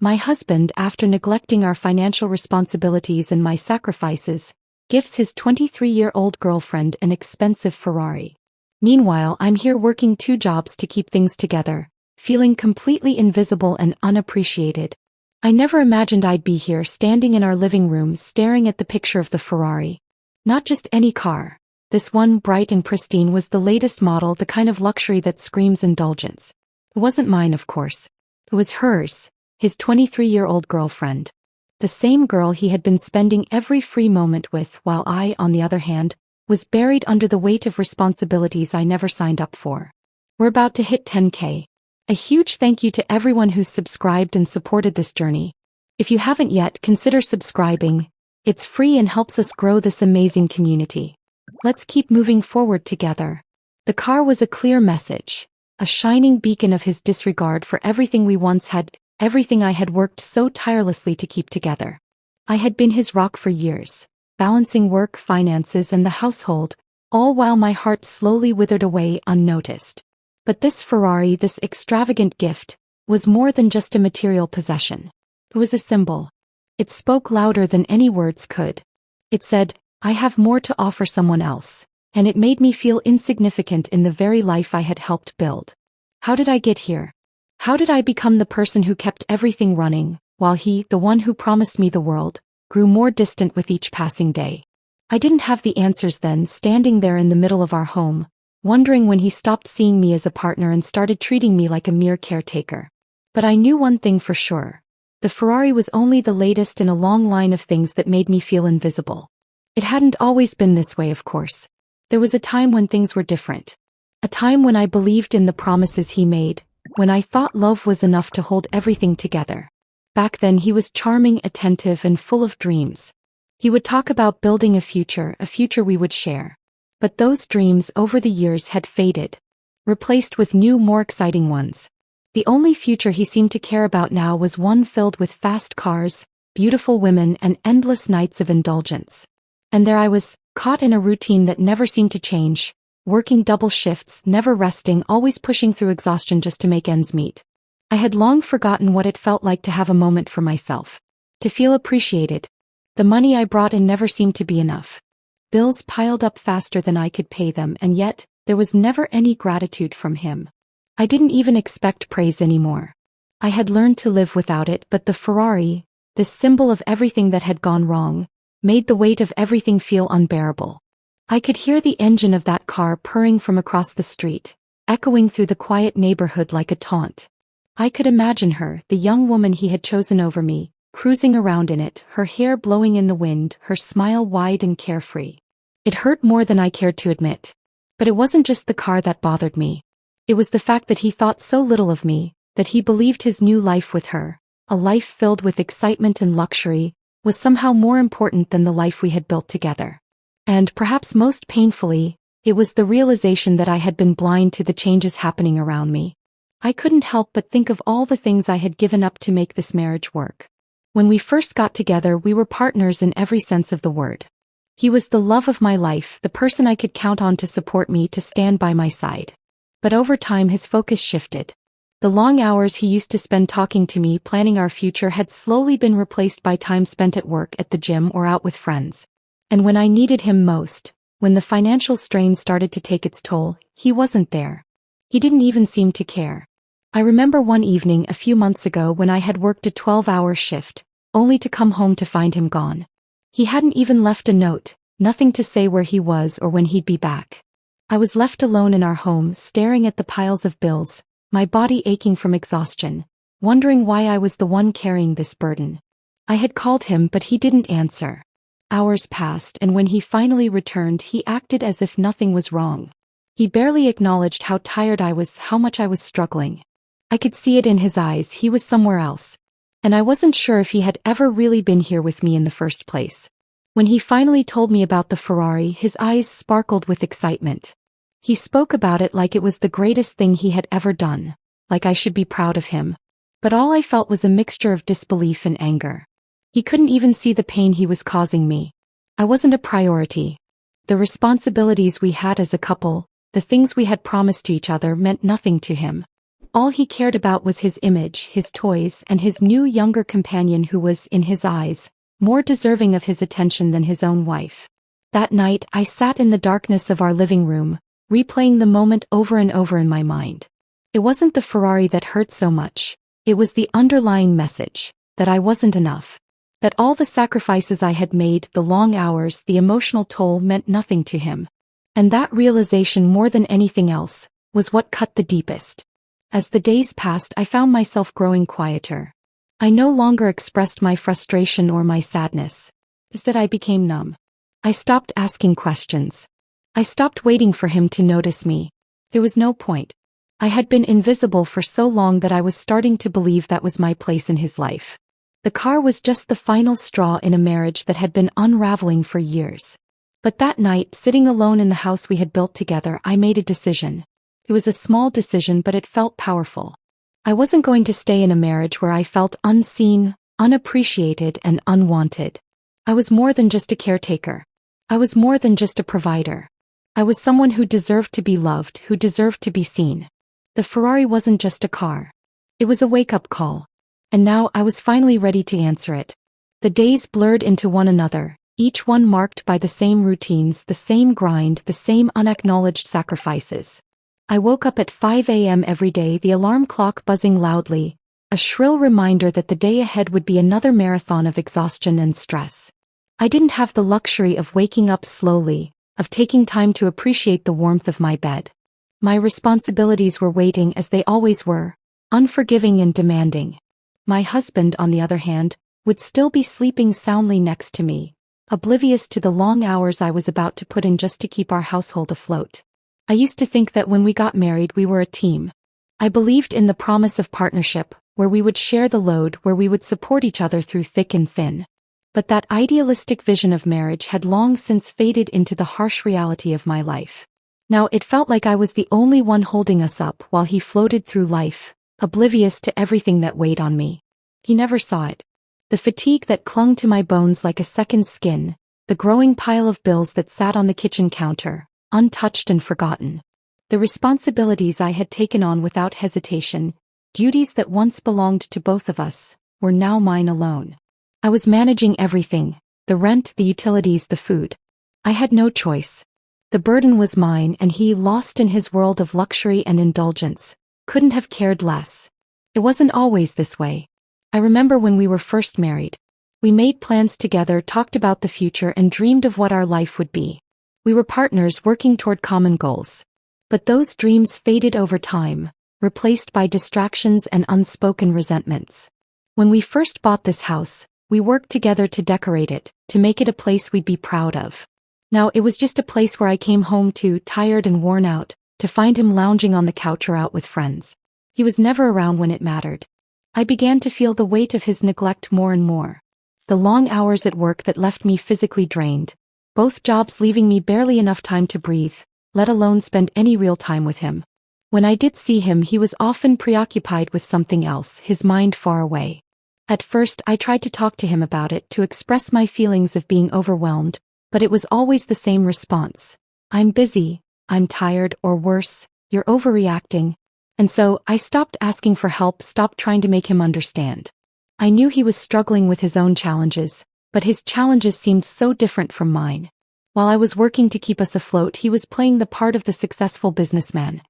My husband, after neglecting our financial responsibilities and my sacrifices, gifts his 23-year-old girlfriend an expensive Ferrari. Meanwhile, I'm here working 2 jobs to keep things together, feeling completely invisible and unappreciated. I never imagined I'd be here standing in our living room staring at the picture of the Ferrari. Not just any car. This one, bright and pristine, was the latest model, the kind of luxury that screams indulgence. It wasn't mine, of course. It was hers, his 23-year-old girlfriend. The same girl he had been spending every free moment with, while I, on the other hand, was buried under the weight of responsibilities I never signed up for. We're about to hit 10K. A huge thank you to everyone who's subscribed and supported this journey. If you haven't yet, consider subscribing. It's free and helps us grow this amazing community. Let's keep moving forward together. The car was a clear message, a shining beacon of his disregard for everything we once had, everything I had worked so tirelessly to keep together. I had been his rock for years, balancing work, finances, and the household, all while my heart slowly withered away unnoticed. But this Ferrari, this extravagant gift, was more than just a material possession. It was a symbol. It spoke louder than any words could. It said, I have more to offer someone else, and it made me feel insignificant in the very life I had helped build. How did I get here? How did I become the person who kept everything running, while he, the one who promised me the world, grew more distant with each passing day? I didn't have the answers then, standing there in the middle of our home, wondering when he stopped seeing me as a partner and started treating me like a mere caretaker. But I knew one thing for sure. The Ferrari was only the latest in a long line of things that made me feel invisible. It hadn't always been this way, of course. There was a time when things were different. A time when I believed in the promises he made, when I thought love was enough to hold everything together. Back then he was charming, attentive, and full of dreams. He would talk about building a future we would share. But those dreams over the years had faded, replaced with new, more exciting ones. The only future he seemed to care about now was one filled with fast cars, beautiful women, and endless nights of indulgence. And there I was, caught in a routine that never seemed to change, working double shifts, never resting, always pushing through exhaustion just to make ends meet. I had long forgotten what it felt like to have a moment for myself, to feel appreciated. The money I brought in never seemed to be enough. Bills piled up faster than I could pay them, and yet, there was never any gratitude from him. I didn't even expect praise anymore. I had learned to live without it, but the Ferrari, this symbol of everything that had gone wrong, made the weight of everything feel unbearable. I could hear the engine of that car purring from across the street, echoing through the quiet neighborhood like a taunt. I could imagine her, the young woman he had chosen over me, cruising around in it, her hair blowing in the wind, her smile wide and carefree. It hurt more than I cared to admit. But it wasn't just the car that bothered me. It was the fact that he thought so little of me, that he believed his new life with her, a life filled with excitement and luxury, was somehow more important than the life we had built together. And perhaps most painfully, it was the realization that I had been blind to the changes happening around me. I couldn't help but think of all the things I had given up to make this marriage work. When we first got together, we were partners in every sense of the word. He was the love of my life, the person I could count on to support me, to stand by my side. But over time his focus shifted. The long hours he used to spend talking to me, planning our future, had slowly been replaced by time spent at work, at the gym, or out with friends. And when I needed him most, when the financial strain started to take its toll, he wasn't there. He didn't even seem to care. I remember one evening a few months ago when I had worked a 12-hour shift, only to come home to find him gone. He hadn't even left a note, nothing to say where he was or when he'd be back. I was left alone in our home, staring at the piles of bills, my body aching from exhaustion, wondering why I was the one carrying this burden. I had called him, but he didn't answer. Hours passed, and when he finally returned, he acted as if nothing was wrong. He barely acknowledged how tired I was, how much I was struggling. I could see it in his eyes, he was somewhere else. And I wasn't sure if he had ever really been here with me in the first place. When he finally told me about the Ferrari, his eyes sparkled with excitement. He spoke about it like it was the greatest thing he had ever done, like I should be proud of him. But all I felt was a mixture of disbelief and anger. He couldn't even see the pain he was causing me. I wasn't a priority. The responsibilities we had as a couple, the things we had promised to each other, meant nothing to him. All he cared about was his image, his toys, and his new younger companion who was, in his eyes, more deserving of his attention than his own wife. That night, I sat in the darkness of our living room, replaying the moment over and over in my mind. It wasn't the Ferrari that hurt so much. It was the underlying message, that I wasn't enough. That all the sacrifices I had made, the long hours, the emotional toll meant nothing to him. And that realization more than anything else, was what cut the deepest. As the days passed, I found myself growing quieter. I no longer expressed my frustration or my sadness. Instead, I became numb. I stopped asking questions. I stopped waiting for him to notice me. There was no point. I had been invisible for so long that I was starting to believe that was my place in his life. The car was just the final straw in a marriage that had been unraveling for years. But that night, sitting alone in the house we had built together, I made a decision. It was a small decision, but it felt powerful. I wasn't going to stay in a marriage where I felt unseen, unappreciated, and unwanted. I was more than just a caretaker. I was more than just a provider. I was someone who deserved to be loved, who deserved to be seen. The Ferrari wasn't just a car. It was a wake-up call. And now I was finally ready to answer it. The days blurred into one another, each one marked by the same routines, the same grind, the same unacknowledged sacrifices. I woke up at 5 a.m. every day, the alarm clock buzzing loudly, a shrill reminder that the day ahead would be another marathon of exhaustion and stress. I didn't have the luxury of waking up slowly, of taking time to appreciate the warmth of my bed. My responsibilities were waiting as they always were, unforgiving and demanding. My husband, on the other hand, would still be sleeping soundly next to me, oblivious to the long hours I was about to put in just to keep our household afloat. I used to think that when we got married we were a team. I believed in the promise of partnership, where we would share the load, where we would support each other through thick and thin. But that idealistic vision of marriage had long since faded into the harsh reality of my life. Now it felt like I was the only one holding us up while he floated through life, oblivious to everything that weighed on me. He never saw it. The fatigue that clung to my bones like a second skin, the growing pile of bills that sat on the kitchen counter, untouched and forgotten. The responsibilities I had taken on without hesitation, duties that once belonged to both of us, were now mine alone. I was managing everything, the rent, the utilities, the food. I had no choice. The burden was mine, and he, lost in his world of luxury and indulgence, couldn't have cared less. It wasn't always this way. I remember when we were first married. We made plans together, talked about the future, and dreamed of what our life would be. We were partners working toward common goals. But those dreams faded over time, replaced by distractions and unspoken resentments. When we first bought this house, we worked together to decorate it, to make it a place we'd be proud of. Now it was just a place where I came home to, tired and worn out, to find him lounging on the couch or out with friends. He was never around when it mattered. I began to feel the weight of his neglect more and more. The long hours at work that left me physically drained, both jobs leaving me barely enough time to breathe, let alone spend any real time with him. When I did see him, he was often preoccupied with something else, his mind far away. At first, I tried to talk to him about it, to express my feelings of being overwhelmed, but it was always the same response. I'm busy, I'm tired, or worse, you're overreacting. And so, I stopped asking for help, stopped trying to make him understand. I knew he was struggling with his own challenges, but his challenges seemed so different from mine. While I was working to keep us afloat, he was playing the part of the successful businessman.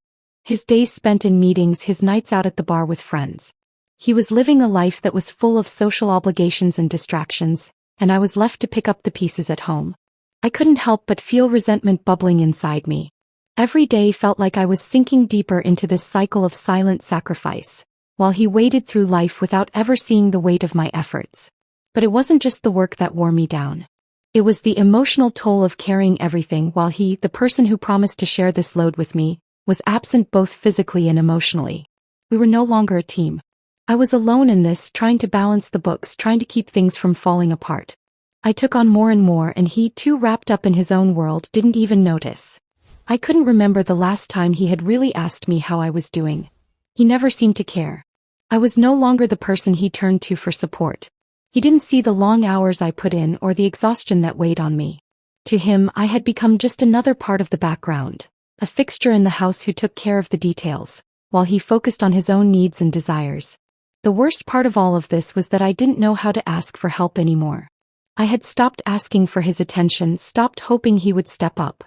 His days spent in meetings, his nights out at the bar with friends. He was living a life that was full of social obligations and distractions, and I was left to pick up the pieces at home. I couldn't help but feel resentment bubbling inside me. Every day felt like I was sinking deeper into this cycle of silent sacrifice, while he waded through life without ever seeing the weight of my efforts. But it wasn't just the work that wore me down. It was the emotional toll of carrying everything while he, the person who promised to share this load with me, was absent both physically and emotionally. We were no longer a team. I was alone in this, trying to balance the books, trying to keep things from falling apart. I took on more and more, and he, too wrapped up in his own world, didn't even notice. I couldn't remember the last time he had really asked me how I was doing. He never seemed to care. I was no longer the person he turned to for support. He didn't see the long hours I put in or the exhaustion that weighed on me. To him, I had become just another part of the background, a fixture in the house who took care of the details, while he focused on his own needs and desires. The worst part of all of this was that I didn't know how to ask for help anymore. I had stopped asking for his attention, stopped hoping he would step up.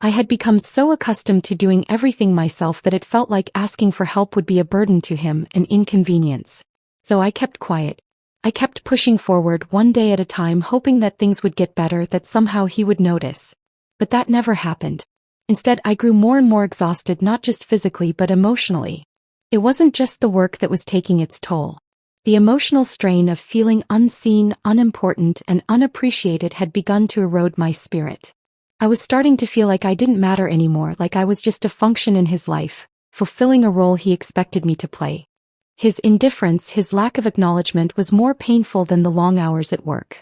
I had become so accustomed to doing everything myself that it felt like asking for help would be a burden to him, an inconvenience. So I kept quiet. I kept pushing forward one day at a time, hoping that things would get better, that somehow he would notice. But that never happened. Instead, I grew more and more exhausted, not just physically but emotionally. It wasn't just the work that was taking its toll. The emotional strain of feeling unseen, unimportant, and unappreciated had begun to erode my spirit. I was starting to feel like I didn't matter anymore, like I was just a function in his life, fulfilling a role he expected me to play. His indifference, his lack of acknowledgement was more painful than the long hours at work.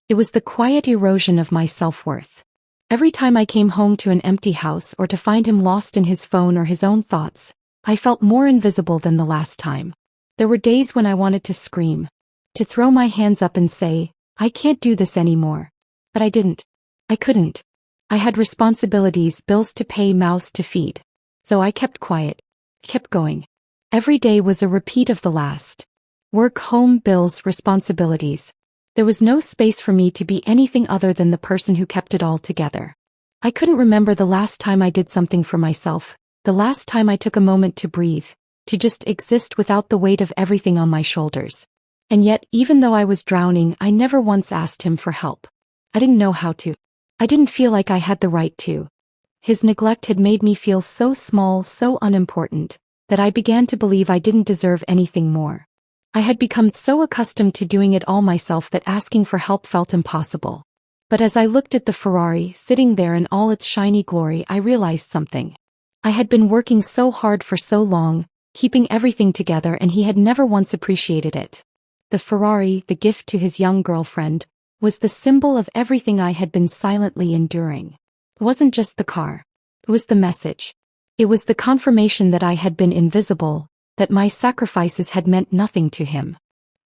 It was the quiet erosion of my self-worth. Every time I came home to an empty house or to find him lost in his phone or his own thoughts, I felt more invisible than the last time. There were days when I wanted to scream, to throw my hands up and say, I can't do this anymore. But I didn't. I couldn't. I had responsibilities, bills to pay, mouths to feed. So I kept quiet, kept going. Every day was a repeat of the last. Work, home, bills, responsibilities. There was no space for me to be anything other than the person who kept it all together. I couldn't remember the last time I did something for myself, the last time I took a moment to breathe, to just exist without the weight of everything on my shoulders. And yet, even though I was drowning, I never once asked him for help. I didn't know how to. I didn't feel like I had the right to. His neglect had made me feel so small, so unimportant, that I began to believe I didn't deserve anything more. I had become so accustomed to doing it all myself that asking for help felt impossible. But as I looked at the Ferrari sitting there in all its shiny glory, I realized something. I had been working so hard for so long, keeping everything together, and he had never once appreciated it. The Ferrari, the gift to his young girlfriend, was the symbol of everything I had been silently enduring. It wasn't just the car. It was the message. It was the confirmation that I had been invisible, that my sacrifices had meant nothing to him.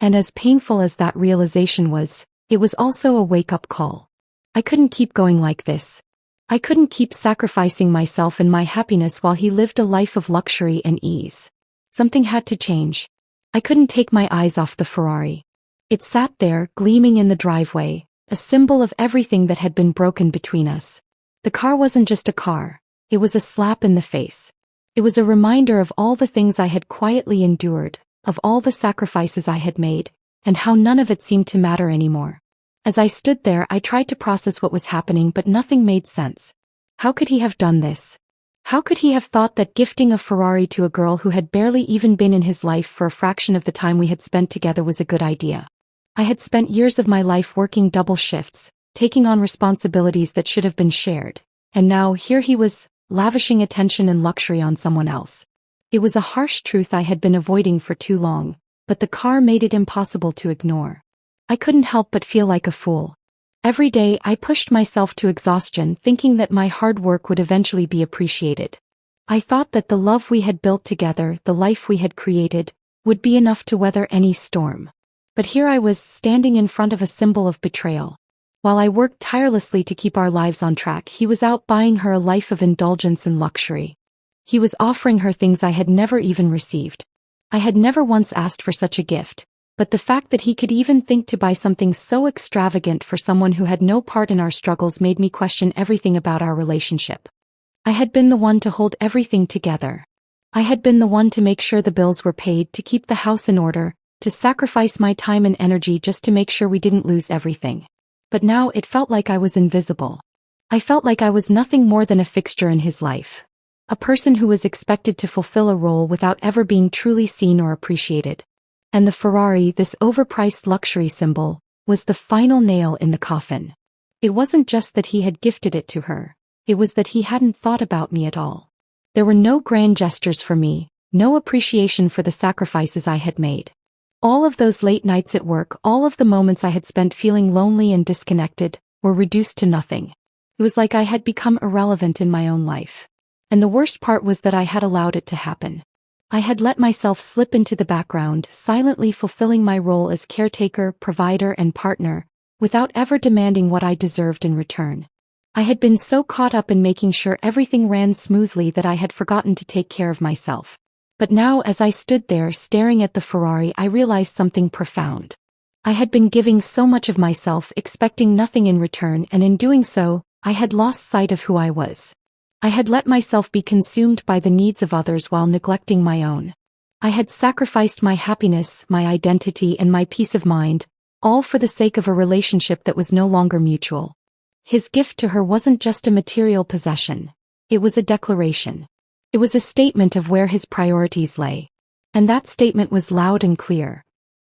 And as painful as that realization was, it was also a wake-up call. I couldn't keep going like this. I couldn't keep sacrificing myself and my happiness while he lived a life of luxury and ease. Something had to change. I couldn't take my eyes off the Ferrari. It sat there, gleaming in the driveway, a symbol of everything that had been broken between us. The car wasn't just a car. It was a slap in the face. It was a reminder of all the things I had quietly endured, of all the sacrifices I had made, and how none of it seemed to matter anymore. As I stood there, I tried to process what was happening, but nothing made sense. How could he have done this? How could he have thought that gifting a Ferrari to a girl who had barely even been in his life for a fraction of the time we had spent together was a good idea? I had spent years of my life working double shifts, taking on responsibilities that should have been shared, and now here he was, lavishing attention and luxury on someone else. It was a harsh truth I had been avoiding for too long, but the car made it impossible to ignore. I couldn't help but feel like a fool. Every day I pushed myself to exhaustion, thinking that my hard work would eventually be appreciated. I thought that the love we had built together, the life we had created, would be enough to weather any storm. But here I was, standing in front of a symbol of betrayal. While I worked tirelessly to keep our lives on track, he was out buying her a life of indulgence and luxury. He was offering her things I had never even received. I had never once asked for such a gift, but the fact that he could even think to buy something so extravagant for someone who had no part in our struggles made me question everything about our relationship. I had been the one to hold everything together. I had been the one to make sure the bills were paid, to keep the house in order, to sacrifice my time and energy just to make sure we didn't lose everything. But now it felt like I was invisible. I felt like I was nothing more than a fixture in his life. A person who was expected to fulfill a role without ever being truly seen or appreciated. And the Ferrari, this overpriced luxury symbol, was the final nail in the coffin. It wasn't just that he had gifted it to her. It was that he hadn't thought about me at all. There were no grand gestures for me, no appreciation for the sacrifices I had made. All of those late nights at work, all of the moments I had spent feeling lonely and disconnected, were reduced to nothing. It was like I had become irrelevant in my own life. And the worst part was that I had allowed it to happen. I had let myself slip into the background, silently fulfilling my role as caretaker, provider, and partner, without ever demanding what I deserved in return. I had been so caught up in making sure everything ran smoothly that I had forgotten to take care of myself. But now as I stood there staring at the Ferrari, I realized something profound. I had been giving so much of myself, expecting nothing in return, and in doing so, I had lost sight of who I was. I had let myself be consumed by the needs of others while neglecting my own. I had sacrificed my happiness, my identity, and my peace of mind, all for the sake of a relationship that was no longer mutual. His gift to her wasn't just a material possession. It was a declaration. It was a statement of where his priorities lay. And that statement was loud and clear.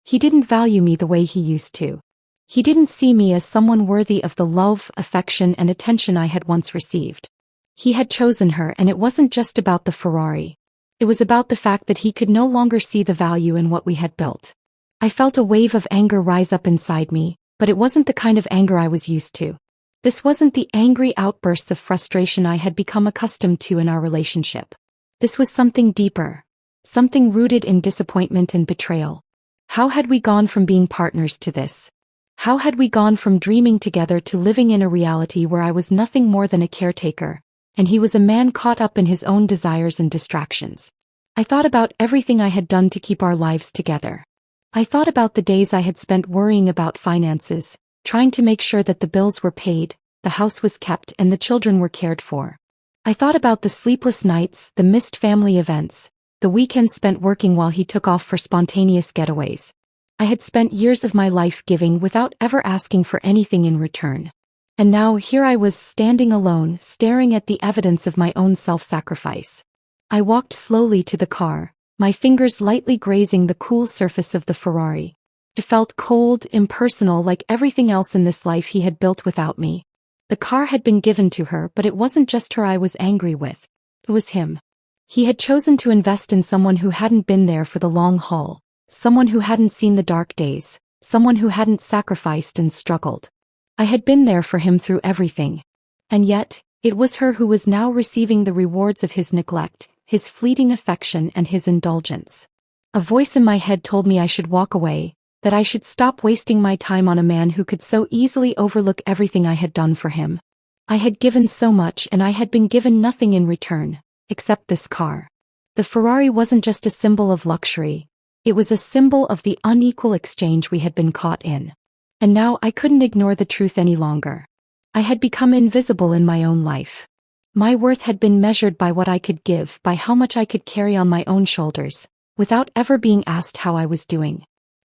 He didn't value me the way he used to. He didn't see me as someone worthy of the love, affection, and attention I had once received. He had chosen her, and it wasn't just about the Ferrari. It was about the fact that he could no longer see the value in what we had built. I felt a wave of anger rise up inside me, but it wasn't the kind of anger I was used to. This wasn't the angry outbursts of frustration I had become accustomed to in our relationship. This was something deeper. Something rooted in disappointment and betrayal. How had we gone from being partners to this? How had we gone from dreaming together to living in a reality where I was nothing more than a caretaker, and he was a man caught up in his own desires and distractions? I thought about everything I had done to keep our lives together. I thought about the days I had spent worrying about finances, trying to make sure that the bills were paid, the house was kept, and the children were cared for. I thought about the sleepless nights, the missed family events, the weekends spent working while he took off for spontaneous getaways. I had spent years of my life giving without ever asking for anything in return. And now here I was standing alone, staring at the evidence of my own self-sacrifice. I walked slowly to the car, my fingers lightly grazing the cool surface of the Ferrari. It felt cold, impersonal, like everything else in this life he had built without me. The car had been given to her, but it wasn't just her I was angry with. It was him. He had chosen to invest in someone who hadn't been there for the long haul, someone who hadn't seen the dark days, someone who hadn't sacrificed and struggled. I had been there for him through everything. And yet, it was her who was now receiving the rewards of his neglect, his fleeting affection, and his indulgence. A voice in my head told me I should walk away, that I should stop wasting my time on a man who could so easily overlook everything I had done for him. I had given so much, and I had been given nothing in return, except this car. The Ferrari wasn't just a symbol of luxury. It was a symbol of the unequal exchange we had been caught in. And now I couldn't ignore the truth any longer. I had become invisible in my own life. My worth had been measured by what I could give, by how much I could carry on my own shoulders, without ever being asked how I was doing.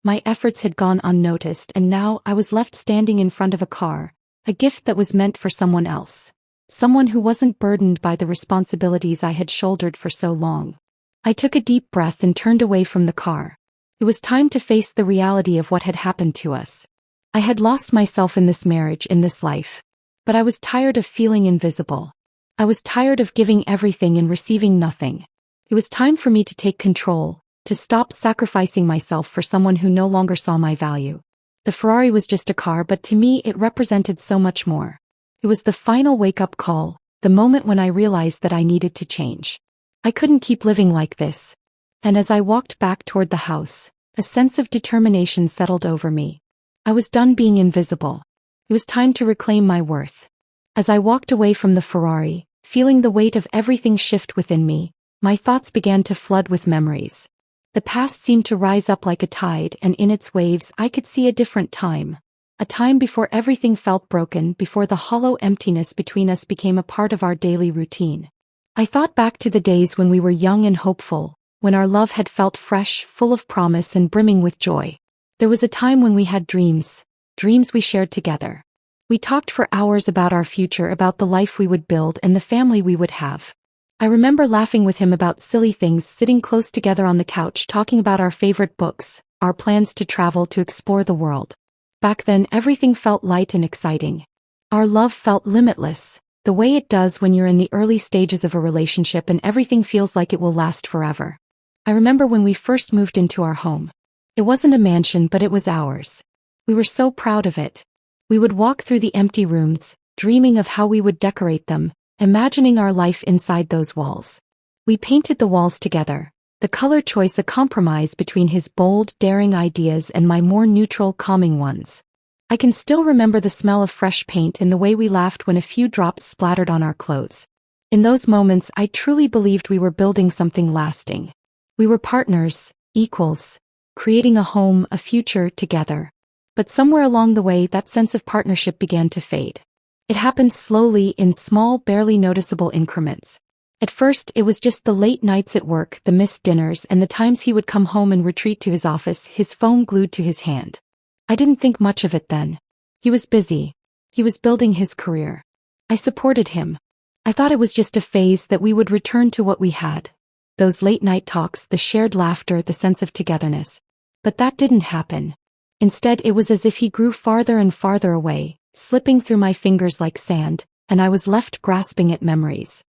My efforts had gone unnoticed, and now I was left standing in front of a car, a gift that was meant for someone else. Someone who wasn't burdened by the responsibilities I had shouldered for so long. I took a deep breath and turned away from the car. It was time to face the reality of what had happened to us. I had lost myself in this marriage, in this life. But I was tired of feeling invisible. I was tired of giving everything and receiving nothing. It was time for me to take control, to stop sacrificing myself for someone who no longer saw my value. The Ferrari was just a car, but to me it represented so much more. It was the final wake-up call, the moment when I realized that I needed to change. I couldn't keep living like this. And as I walked back toward the house, a sense of determination settled over me. I was done being invisible. It was time to reclaim my worth. As I walked away from the Ferrari, feeling the weight of everything shift within me, my thoughts began to flood with memories. The past seemed to rise up like a tide, and in its waves I could see a different time. A time before everything felt broken, before the hollow emptiness between us became a part of our daily routine. I thought back to the days when we were young and hopeful, when our love had felt fresh, full of promise, and brimming with joy. There was a time when we had dreams we shared together. We talked for hours about our future, about the life we would build and the family we would have. I remember laughing with him about silly things, sitting close together on the couch talking about our favorite books, our plans to travel, to explore the world. Back then everything felt light and exciting. Our love felt limitless, the way it does when you're in the early stages of a relationship and everything feels like it will last forever. I remember when we first moved into our home. It wasn't a mansion, but it was ours. We were so proud of it. We would walk through the empty rooms, dreaming of how we would decorate them, imagining our life inside those walls. We painted the walls together, the color choice a compromise between his bold, daring ideas and my more neutral, calming ones. I can still remember the smell of fresh paint and the way we laughed when a few drops splattered on our clothes. In those moments I truly believed we were building something lasting. We were partners, equals, creating a home, a future together. But somewhere along the way that sense of partnership began to fade. It happened slowly in small, barely noticeable increments. At first it was just the late nights at work, the missed dinners, and the times he would come home and retreat to his office, his phone glued to his hand. I didn't think much of it then. He was busy. He was building his career. I supported him. I thought it was just a phase, that we would return to what we had. Those late night talks, the shared laughter, the sense of togetherness. But that didn't happen. Instead it was as if he grew farther and farther away, slipping through my fingers like sand, and I was left grasping at memories.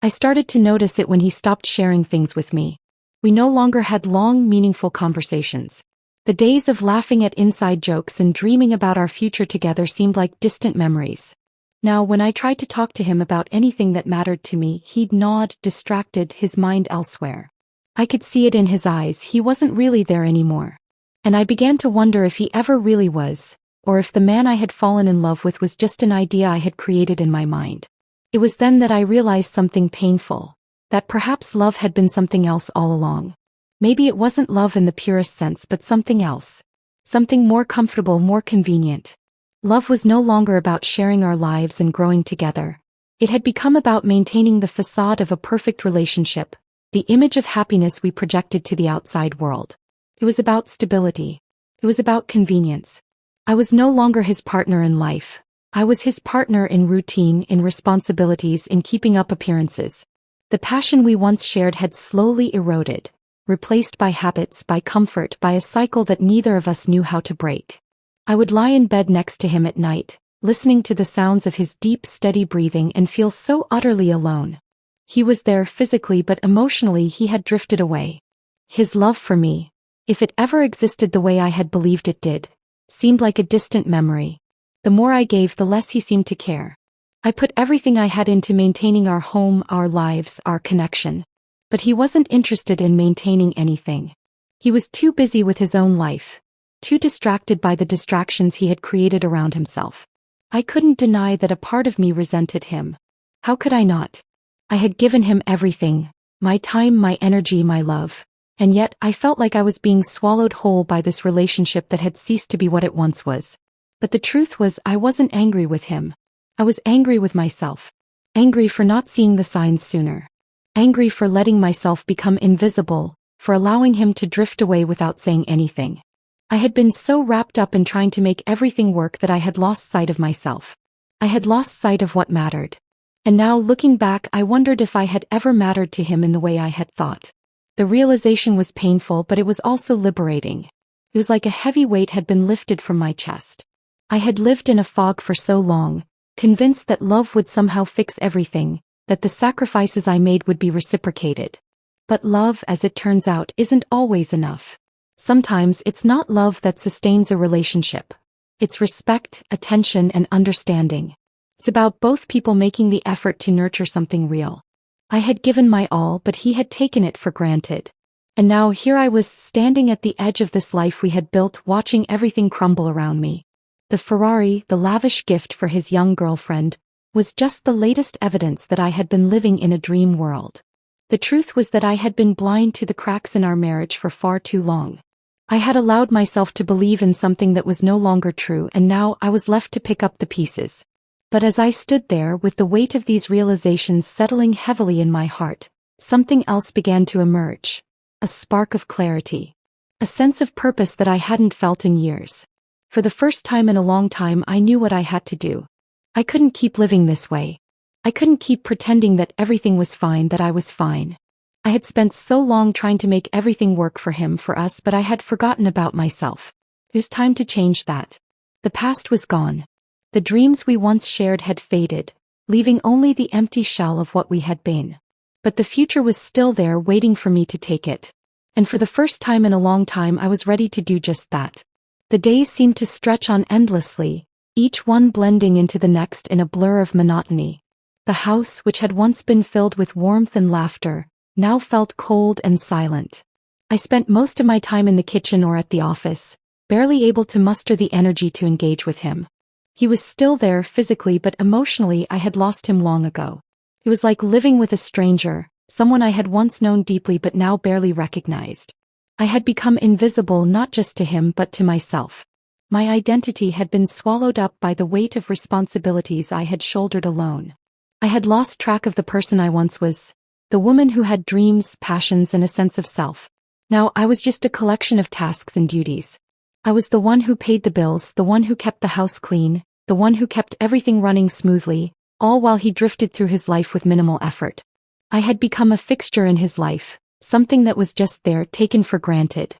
I started to notice it when he stopped sharing things with me. We no longer had long, meaningful conversations. The days of laughing at inside jokes and dreaming about our future together seemed like distant memories. Now, when I tried to talk to him about anything that mattered to me, he'd nod, distracted, his mind elsewhere. I could see it in his eyes, he wasn't really there anymore. And I began to wonder if he ever really was, or if the man I had fallen in love with was just an idea I had created in my mind. It was then that I realized something painful, that perhaps love had been something else all along. Maybe it wasn't love in the purest sense, but something else. Something more comfortable, more convenient. Love was no longer about sharing our lives and growing together. It had become about maintaining the facade of a perfect relationship, the image of happiness we projected to the outside world. It was about stability. It was about convenience. I was no longer his partner in life. I was his partner in routine, in responsibilities, in keeping up appearances. The passion we once shared had slowly eroded, replaced by habits, by comfort, by a cycle that neither of us knew how to break. I would lie in bed next to him at night, listening to the sounds of his deep, steady breathing, and feel so utterly alone. He was there physically, but emotionally he had drifted away. His love for me, if it ever existed the way I had believed it did, seemed like a distant memory. The more I gave, the less he seemed to care. I put everything I had into maintaining our home, our lives, our connection. But he wasn't interested in maintaining anything. He was too busy with his own life, too distracted by the distractions he had created around himself. I couldn't deny that a part of me resented him. How could I not? I had given him everything, my time, my energy, my love. And yet I felt like I was being swallowed whole by this relationship that had ceased to be what it once was. But the truth was, I wasn't angry with him. I was angry with myself. Angry for not seeing the signs sooner. Angry for letting myself become invisible, for allowing him to drift away without saying anything. I had been so wrapped up in trying to make everything work that I had lost sight of myself. I had lost sight of what mattered. And now, looking back, I wondered if I had ever mattered to him in the way I had thought. The realization was painful, but it was also liberating. It was like a heavy weight had been lifted from my chest. I had lived in a fog for so long, convinced that love would somehow fix everything, that the sacrifices I made would be reciprocated. But love, as it turns out, isn't always enough. Sometimes it's not love that sustains a relationship. It's respect, attention, and understanding. It's about both people making the effort to nurture something real. I had given my all, but he had taken it for granted. And now here I was, standing at the edge of this life we had built, watching everything crumble around me. The Ferrari, the lavish gift for his young girlfriend, was just the latest evidence that I had been living in a dream world. The truth was that I had been blind to the cracks in our marriage for far too long. I had allowed myself to believe in something that was no longer true, and now I was left to pick up the pieces. But as I stood there with the weight of these realizations settling heavily in my heart, something else began to emerge. A spark of clarity. A sense of purpose that I hadn't felt in years. For the first time in a long time, I knew what I had to do. I couldn't keep living this way. I couldn't keep pretending that everything was fine, that I was fine. I had spent so long trying to make everything work for him, for us, but I had forgotten about myself. It was time to change that. The past was gone. The dreams we once shared had faded, leaving only the empty shell of what we had been. But the future was still there, waiting for me to take it. And for the first time in a long time, I was ready to do just that. The days seemed to stretch on endlessly, each one blending into the next in a blur of monotony. The house, which had once been filled with warmth and laughter, now felt cold and silent. I spent most of my time in the kitchen or at the office, barely able to muster the energy to engage with him. He was still there physically, but emotionally I had lost him long ago. It was like living with a stranger, someone I had once known deeply but now barely recognized. I had become invisible not just to him but to myself. My identity had been swallowed up by the weight of responsibilities I had shouldered alone. I had lost track of the person I once was, the woman who had dreams, passions, and a sense of self. Now I was just a collection of tasks and duties. I was the one who paid the bills, the one who kept the house clean, the one who kept everything running smoothly, all while he drifted through his life with minimal effort. I had become a fixture in his life, something that was just there, taken for granted.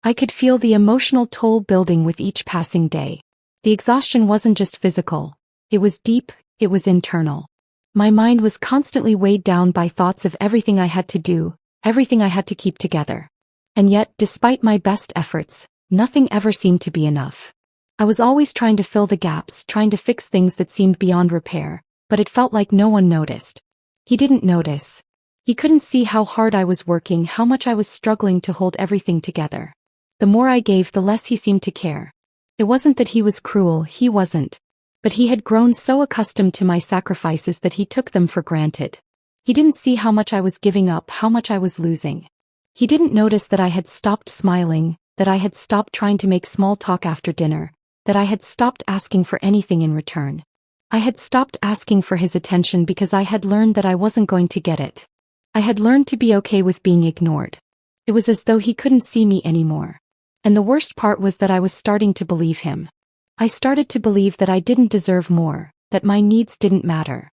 I could feel the emotional toll building with each passing day. The exhaustion wasn't just physical. It was deep, it was internal. My mind was constantly weighed down by thoughts of everything I had to do, everything I had to keep together. And yet, despite my best efforts, nothing ever seemed to be enough. I was always trying to fill the gaps, trying to fix things that seemed beyond repair, but it felt like no one noticed. He didn't notice. He couldn't see how hard I was working, how much I was struggling to hold everything together. The more I gave, the less he seemed to care. It wasn't that he was cruel, he wasn't. But he had grown so accustomed to my sacrifices that he took them for granted. He didn't see how much I was giving up, how much I was losing. He didn't notice that I had stopped smiling, that I had stopped trying to make small talk after dinner, that I had stopped asking for anything in return. I had stopped asking for his attention because I had learned that I wasn't going to get it. I had learned to be okay with being ignored. It was as though he couldn't see me anymore. And the worst part was that I was starting to believe him. I started to believe that I didn't deserve more, that my needs didn't matter.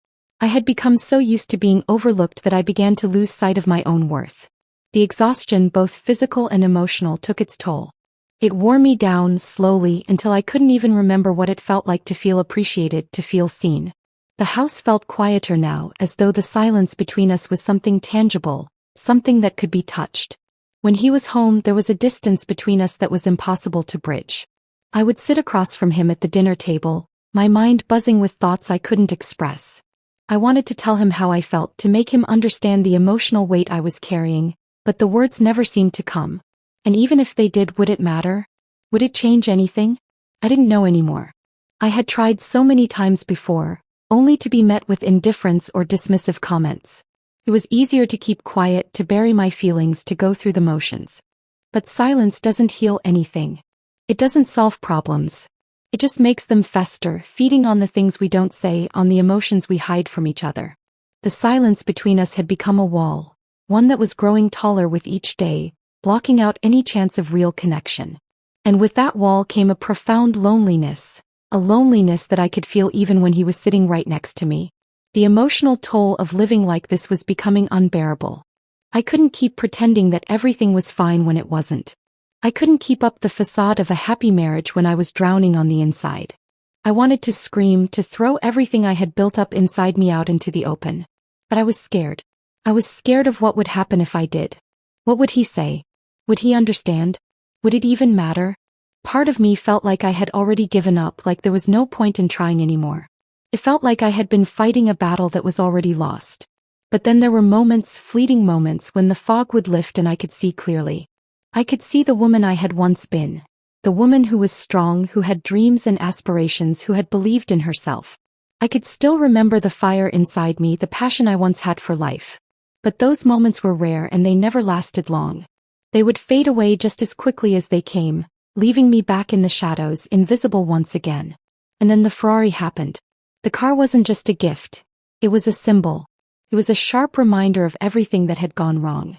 I had become so used to being overlooked that I began to lose sight of my own worth. The exhaustion, both physical and emotional, took its toll. It wore me down slowly until I couldn't even remember what it felt like to feel appreciated, to feel seen. The house felt quieter now, as though the silence between us was something tangible, something that could be touched. When he was home, there was a distance between us that was impossible to bridge. I would sit across from him at the dinner table, my mind buzzing with thoughts I couldn't express. I wanted to tell him how I felt, to make him understand the emotional weight I was carrying, but the words never seemed to come. And even if they did, would it matter? Would it change anything? I didn't know anymore. I had tried so many times before, only to be met with indifference or dismissive comments. It was easier to keep quiet, to bury my feelings, to go through the motions. But silence doesn't heal anything. It doesn't solve problems. It just makes them fester, feeding on the things we don't say, on the emotions we hide from each other. The silence between us had become a wall, one that was growing taller with each day, blocking out any chance of real connection. And with that wall came a profound loneliness, a loneliness that I could feel even when he was sitting right next to me. The emotional toll of living like this was becoming unbearable. I couldn't keep pretending that everything was fine when it wasn't. I couldn't keep up the facade of a happy marriage when I was drowning on the inside. I wanted to scream, to throw everything I had built up inside me out into the open. But I was scared. I was scared of what would happen if I did. What would he say? Would he understand? Would it even matter? Part of me felt like I had already given up, like there was no point in trying anymore. It felt like I had been fighting a battle that was already lost. But then there were moments, fleeting moments, when the fog would lift and I could see clearly. I could see the woman I had once been. The woman who was strong, who had dreams and aspirations, who had believed in herself. I could still remember the fire inside me, the passion I once had for life. But those moments were rare and they never lasted long. They would fade away just as quickly as they came, leaving me back in the shadows, invisible once again. And then the Ferrari happened. The car wasn't just a gift. It was a symbol. It was a sharp reminder of everything that had gone wrong.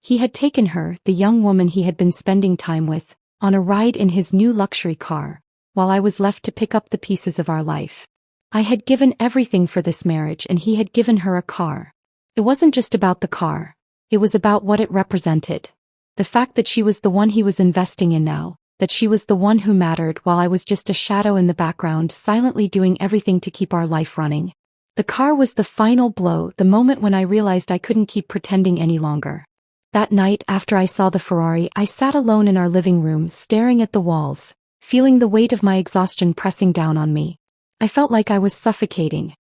He had taken her, the young woman he had been spending time with, on a ride in his new luxury car, while I was left to pick up the pieces of our life. I had given everything for this marriage and he had given her a car. It wasn't just about the car. It was about what it represented. The fact that she was the one he was investing in now, that she was the one who mattered while I was just a shadow in the background, silently doing everything to keep our life running. The car was the final blow, the moment when I realized I couldn't keep pretending any longer. That night, after I saw the Ferrari, I sat alone in our living room, staring at the walls, feeling the weight of my exhaustion pressing down on me. I felt like I was suffocating.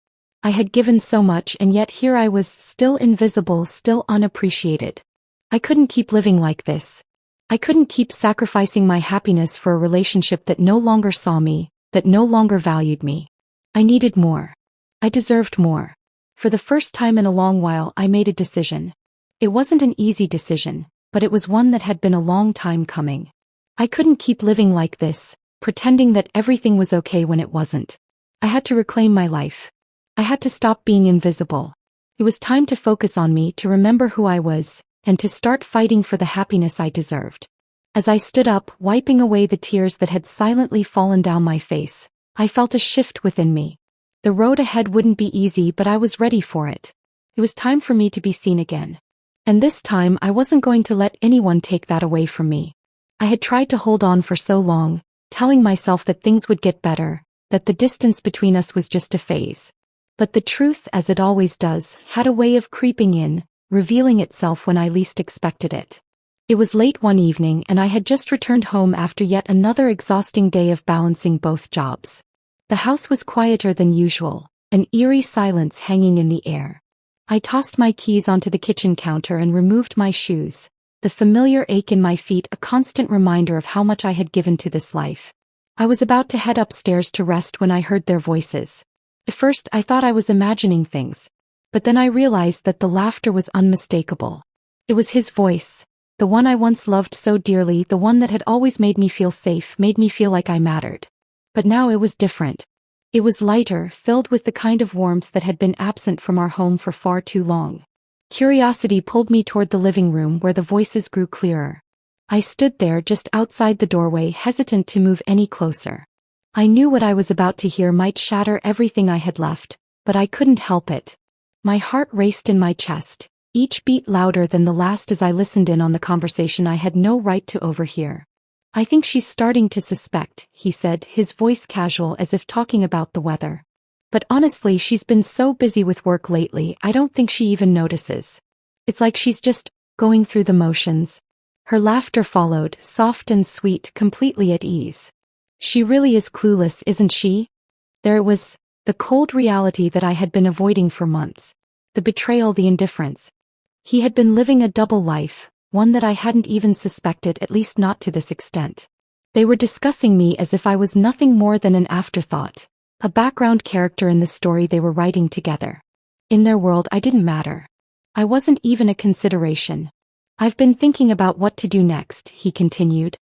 I had given so much and yet here I was, still invisible, still unappreciated. I couldn't keep living like this. I couldn't keep sacrificing my happiness for a relationship that no longer saw me, that no longer valued me. I needed more. I deserved more. For the first time in a long while, I made a decision. It wasn't an easy decision, but it was one that had been a long time coming. I couldn't keep living like this, pretending that everything was okay when it wasn't. I had to reclaim my life. I had to stop being invisible. It was time to focus on me, to remember who I was, and to start fighting for the happiness I deserved. As I stood up, wiping away the tears that had silently fallen down my face, I felt a shift within me. The road ahead wouldn't be easy, but I was ready for it. It was time for me to be seen again. And this time I wasn't going to let anyone take that away from me. I had tried to hold on for so long, telling myself that things would get better, that the distance between us was just a phase. But the truth, as it always does, had a way of creeping in, revealing itself when I least expected it. It was late one evening and I had just returned home after yet another exhausting day of balancing both jobs. The house was quieter than usual, an eerie silence hanging in the air. I tossed my keys onto the kitchen counter and removed my shoes, the familiar ache in my feet a constant reminder of how much I had given to this life. I was about to head upstairs to rest when I heard their voices. At first I thought I was imagining things, but then I realized that the laughter was unmistakable. It was his voice, the one I once loved so dearly, the one that had always made me feel safe, made me feel like I mattered. But now it was different. It was lighter, filled with the kind of warmth that had been absent from our home for far too long. Curiosity pulled me toward the living room where the voices grew clearer. I stood there just outside the doorway, hesitant to move any closer. I knew what I was about to hear might shatter everything I had left, but I couldn't help it. My heart raced in my chest, each beat louder than the last as I listened in on the conversation I had no right to overhear. "I think she's starting to suspect," he said, his voice casual as if talking about the weather. "But honestly, she's been so busy with work lately, I don't think she even notices. It's like she's just going through the motions." Her laughter followed, soft and sweet, completely at ease. "She really is clueless, isn't she?" There it was, the cold reality that I had been avoiding for months. The betrayal, the indifference. He had been living a double life, one that I hadn't even suspected, at least not to this extent. They were discussing me as if I was nothing more than an afterthought, a background character in the story they were writing together. In their world I didn't matter. I wasn't even a consideration. "I've been thinking about what to do next," he continued.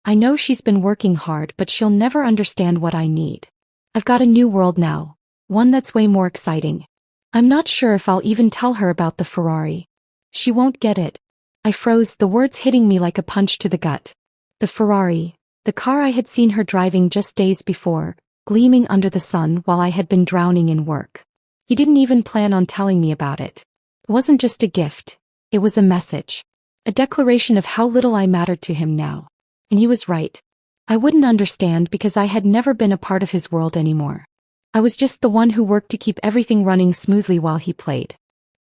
"I know she's been working hard, but she'll never understand what I need. I've got a new world now, one that's way more exciting. I'm not sure if I'll even tell her about the Ferrari. She won't get it." I froze, the words hitting me like a punch to the gut. The Ferrari, the car I had seen her driving just days before, gleaming under the sun while I had been drowning in work. He didn't even plan on telling me about it. It wasn't just a gift, it was a message. A declaration of how little I mattered to him now. And he was right. I wouldn't understand because I had never been a part of his world anymore. I was just the one who worked to keep everything running smoothly while he played.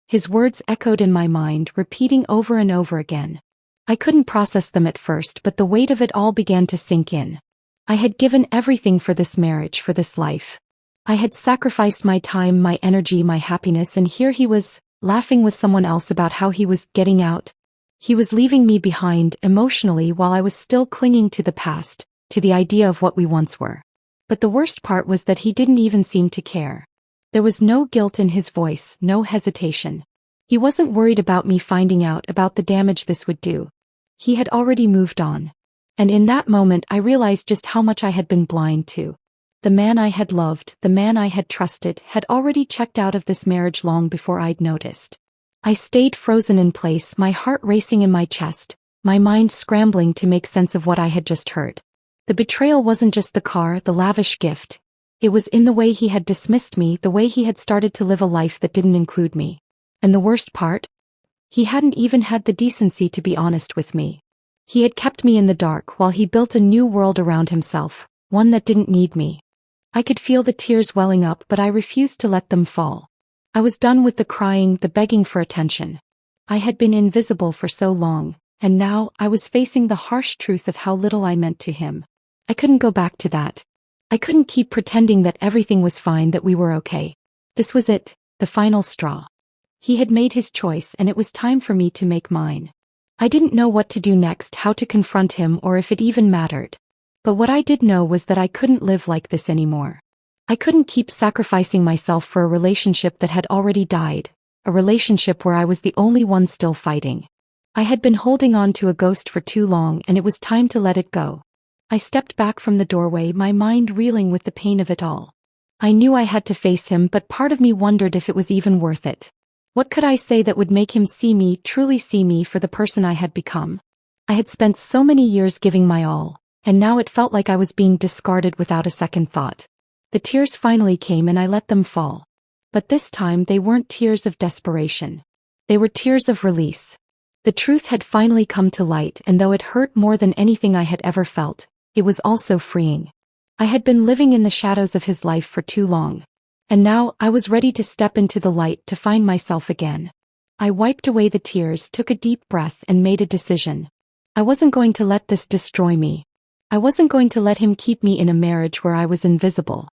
His words echoed in my mind, repeating over and over again. I couldn't process them at first, but the weight of it all began to sink in. I had given everything for this marriage, for this life. I had sacrificed my time, my energy, my happiness, and here he was, laughing with someone else about how he was getting out. He was leaving me behind emotionally while I was still clinging to the past, to the idea of what we once were. But the worst part was that he didn't even seem to care. There was no guilt in his voice, no hesitation. He wasn't worried about me finding out about the damage this would do. He had already moved on. And in that moment I realized just how much I had been blind to. The man I had loved, the man I had trusted, had already checked out of this marriage long before I'd noticed. I stayed frozen in place, my heart racing in my chest, my mind scrambling to make sense of what I had just heard. The betrayal wasn't just the car, the lavish gift. It was in the way he had dismissed me, the way he had started to live a life that didn't include me. And the worst part? He hadn't even had the decency to be honest with me. He had kept me in the dark while he built a new world around himself, one that didn't need me. I could feel the tears welling up, but I refused to let them fall. I was done with the crying, the begging for attention. I had been invisible for so long, and now I was facing the harsh truth of how little I meant to him. I couldn't go back to that. I couldn't keep pretending that everything was fine, that we were okay. This was it, the final straw. He had made his choice and it was time for me to make mine. I didn't know what to do next, how to confront him, or if it even mattered. But what I did know was that I couldn't live like this anymore. I couldn't keep sacrificing myself for a relationship that had already died, a relationship where I was the only one still fighting. I had been holding on to a ghost for too long, and it was time to let it go. I stepped back from the doorway, my mind reeling with the pain of it all. I knew I had to face him, but part of me wondered if it was even worth it. What could I say that would make him see me, truly see me, for the person I had become? I had spent so many years giving my all, and now it felt like I was being discarded without a second thought. The tears finally came and I let them fall. But this time they weren't tears of desperation. They were tears of release. The truth had finally come to light, and though it hurt more than anything I had ever felt, it was also freeing. I had been living in the shadows of his life for too long. And now I was ready to step into the light to find myself again. I wiped away the tears, took a deep breath, and made a decision. I wasn't going to let this destroy me. I wasn't going to let him keep me in a marriage where I was invisible.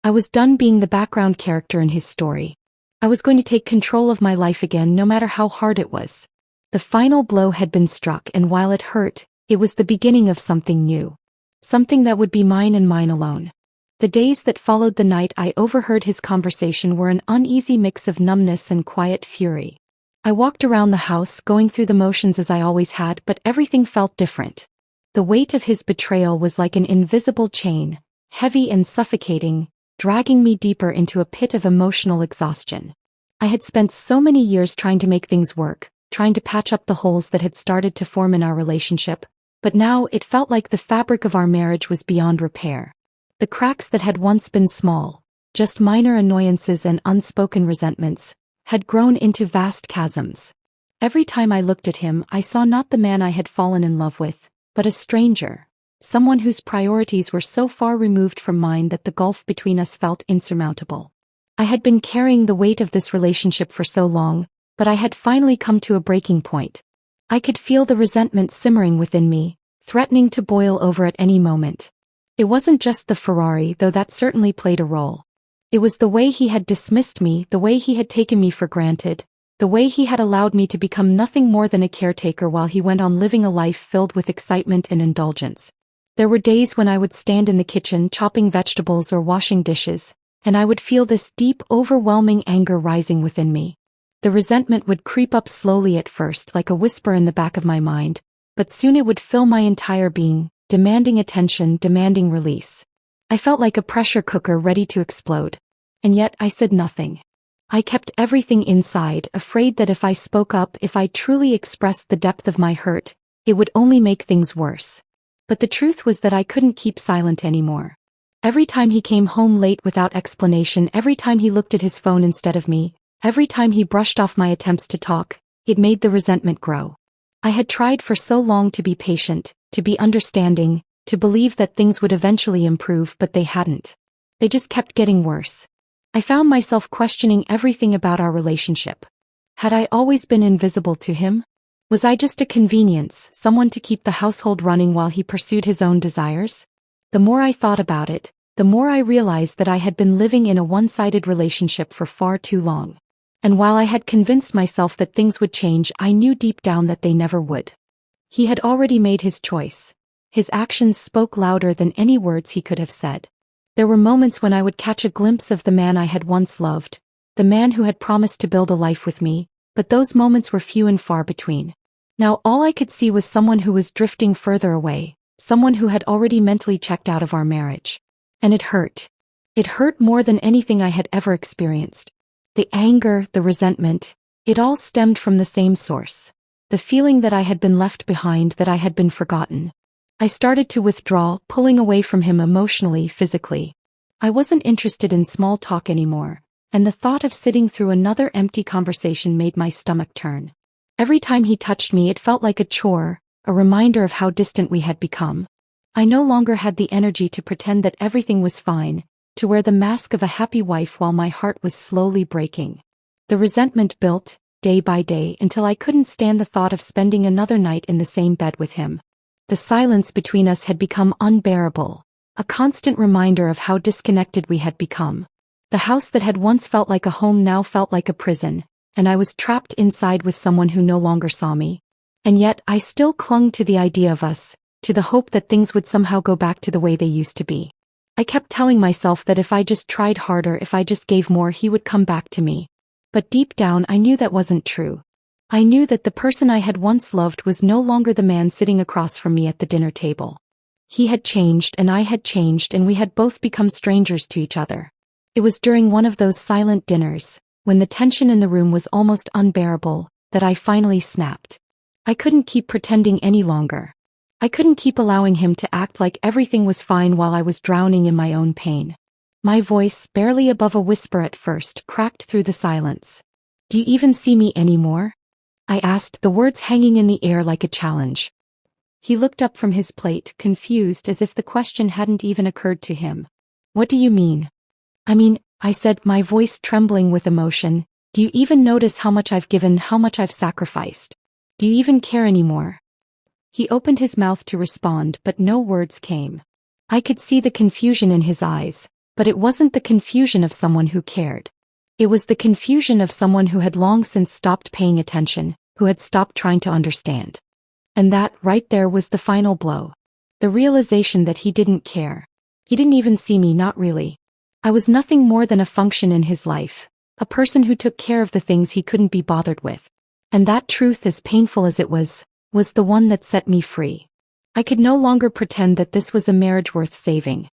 I was done being the background character in his story. I was going to take control of my life again, no matter how hard it was. The final blow had been struck, and while it hurt, it was the beginning of something new. Something that would be mine and mine alone. The days that followed the night I overheard his conversation were an uneasy mix of numbness and quiet fury. I walked around the house, going through the motions as I always had, but everything felt different. The weight of his betrayal was like an invisible chain, heavy and suffocating, dragging me deeper into a pit of emotional exhaustion. I had spent so many years trying to make things work, trying to patch up the holes that had started to form in our relationship, but now it felt like the fabric of our marriage was beyond repair. The cracks that had once been small, just minor annoyances and unspoken resentments, had grown into vast chasms. Every time I looked at him, I saw not the man I had fallen in love with, but a stranger, someone whose priorities were so far removed from mine that the gulf between us felt insurmountable. I had been carrying the weight of this relationship for so long, but I had finally come to a breaking point. I could feel the resentment simmering within me, threatening to boil over at any moment. It wasn't just the Ferrari, though that certainly played a role. It was the way he had dismissed me, the way he had taken me for granted, the way he had allowed me to become nothing more than a caretaker while he went on living a life filled with excitement and indulgence. There were days when I would stand in the kitchen chopping vegetables or washing dishes, and I would feel this deep, overwhelming anger rising within me. The resentment would creep up slowly at first, like a whisper in the back of my mind, but soon it would fill my entire being, demanding attention, demanding release. I felt like a pressure cooker ready to explode. And yet I said nothing. I kept everything inside, afraid that if I spoke up, if I truly expressed the depth of my hurt, it would only make things worse. But the truth was that I couldn't keep silent anymore. Every time he came home late without explanation, every time he looked at his phone instead of me, every time he brushed off my attempts to talk, it made the resentment grow. I had tried for so long to be patient, to be understanding, to believe that things would eventually improve, but they hadn't. They just kept getting worse. I found myself questioning everything about our relationship. Had I always been invisible to him? Was I just a convenience, someone to keep the household running while he pursued his own desires? The more I thought about it, the more I realized that I had been living in a one-sided relationship for far too long. And while I had convinced myself that things would change, I knew deep down that they never would. He had already made his choice. His actions spoke louder than any words he could have said. There were moments when I would catch a glimpse of the man I had once loved, the man who had promised to build a life with me, but those moments were few and far between. Now all I could see was someone who was drifting further away, someone who had already mentally checked out of our marriage. And it hurt. It hurt more than anything I had ever experienced. The anger, the resentment, it all stemmed from the same source. The feeling that I had been left behind, that I had been forgotten. I started to withdraw, pulling away from him emotionally, physically. I wasn't interested in small talk anymore, and the thought of sitting through another empty conversation made my stomach turn. Every time he touched me, it felt like a chore, a reminder of how distant we had become. I no longer had the energy to pretend that everything was fine, to wear the mask of a happy wife while my heart was slowly breaking. The resentment built, day by day, until I couldn't stand the thought of spending another night in the same bed with him. The silence between us had become unbearable, a constant reminder of how disconnected we had become. The house that had once felt like a home now felt like a prison, and I was trapped inside with someone who no longer saw me. And yet I still clung to the idea of us, to the hope that things would somehow go back to the way they used to be. I kept telling myself that if I just tried harder, if I just gave more, he would come back to me. But deep down I knew that wasn't true. I knew that the person I had once loved was no longer the man sitting across from me at the dinner table. He had changed and I had changed, and we had both become strangers to each other. It was during one of those silent dinners, when the tension in the room was almost unbearable, that I finally snapped. I couldn't keep pretending any longer. I couldn't keep allowing him to act like everything was fine while I was drowning in my own pain. My voice, barely above a whisper at first, cracked through the silence. "Do you even see me anymore?" I asked, the words hanging in the air like a challenge. He looked up from his plate, confused, as if the question hadn't even occurred to him. "What do you mean?" I said, my voice trembling with emotion. "Do you even notice how much I've given, how much I've sacrificed? Do you even care anymore?" He opened his mouth to respond, but no words came. I could see the confusion in his eyes, but it wasn't the confusion of someone who cared. It was the confusion of someone who had long since stopped paying attention, who had stopped trying to understand. And that, right there, was the final blow. The realization that he didn't care. He didn't even see me, not really. I was nothing more than a function in his life, a person who took care of the things he couldn't be bothered with. And that truth, as painful as it was the one that set me free. I could no longer pretend that this was a marriage worth saving.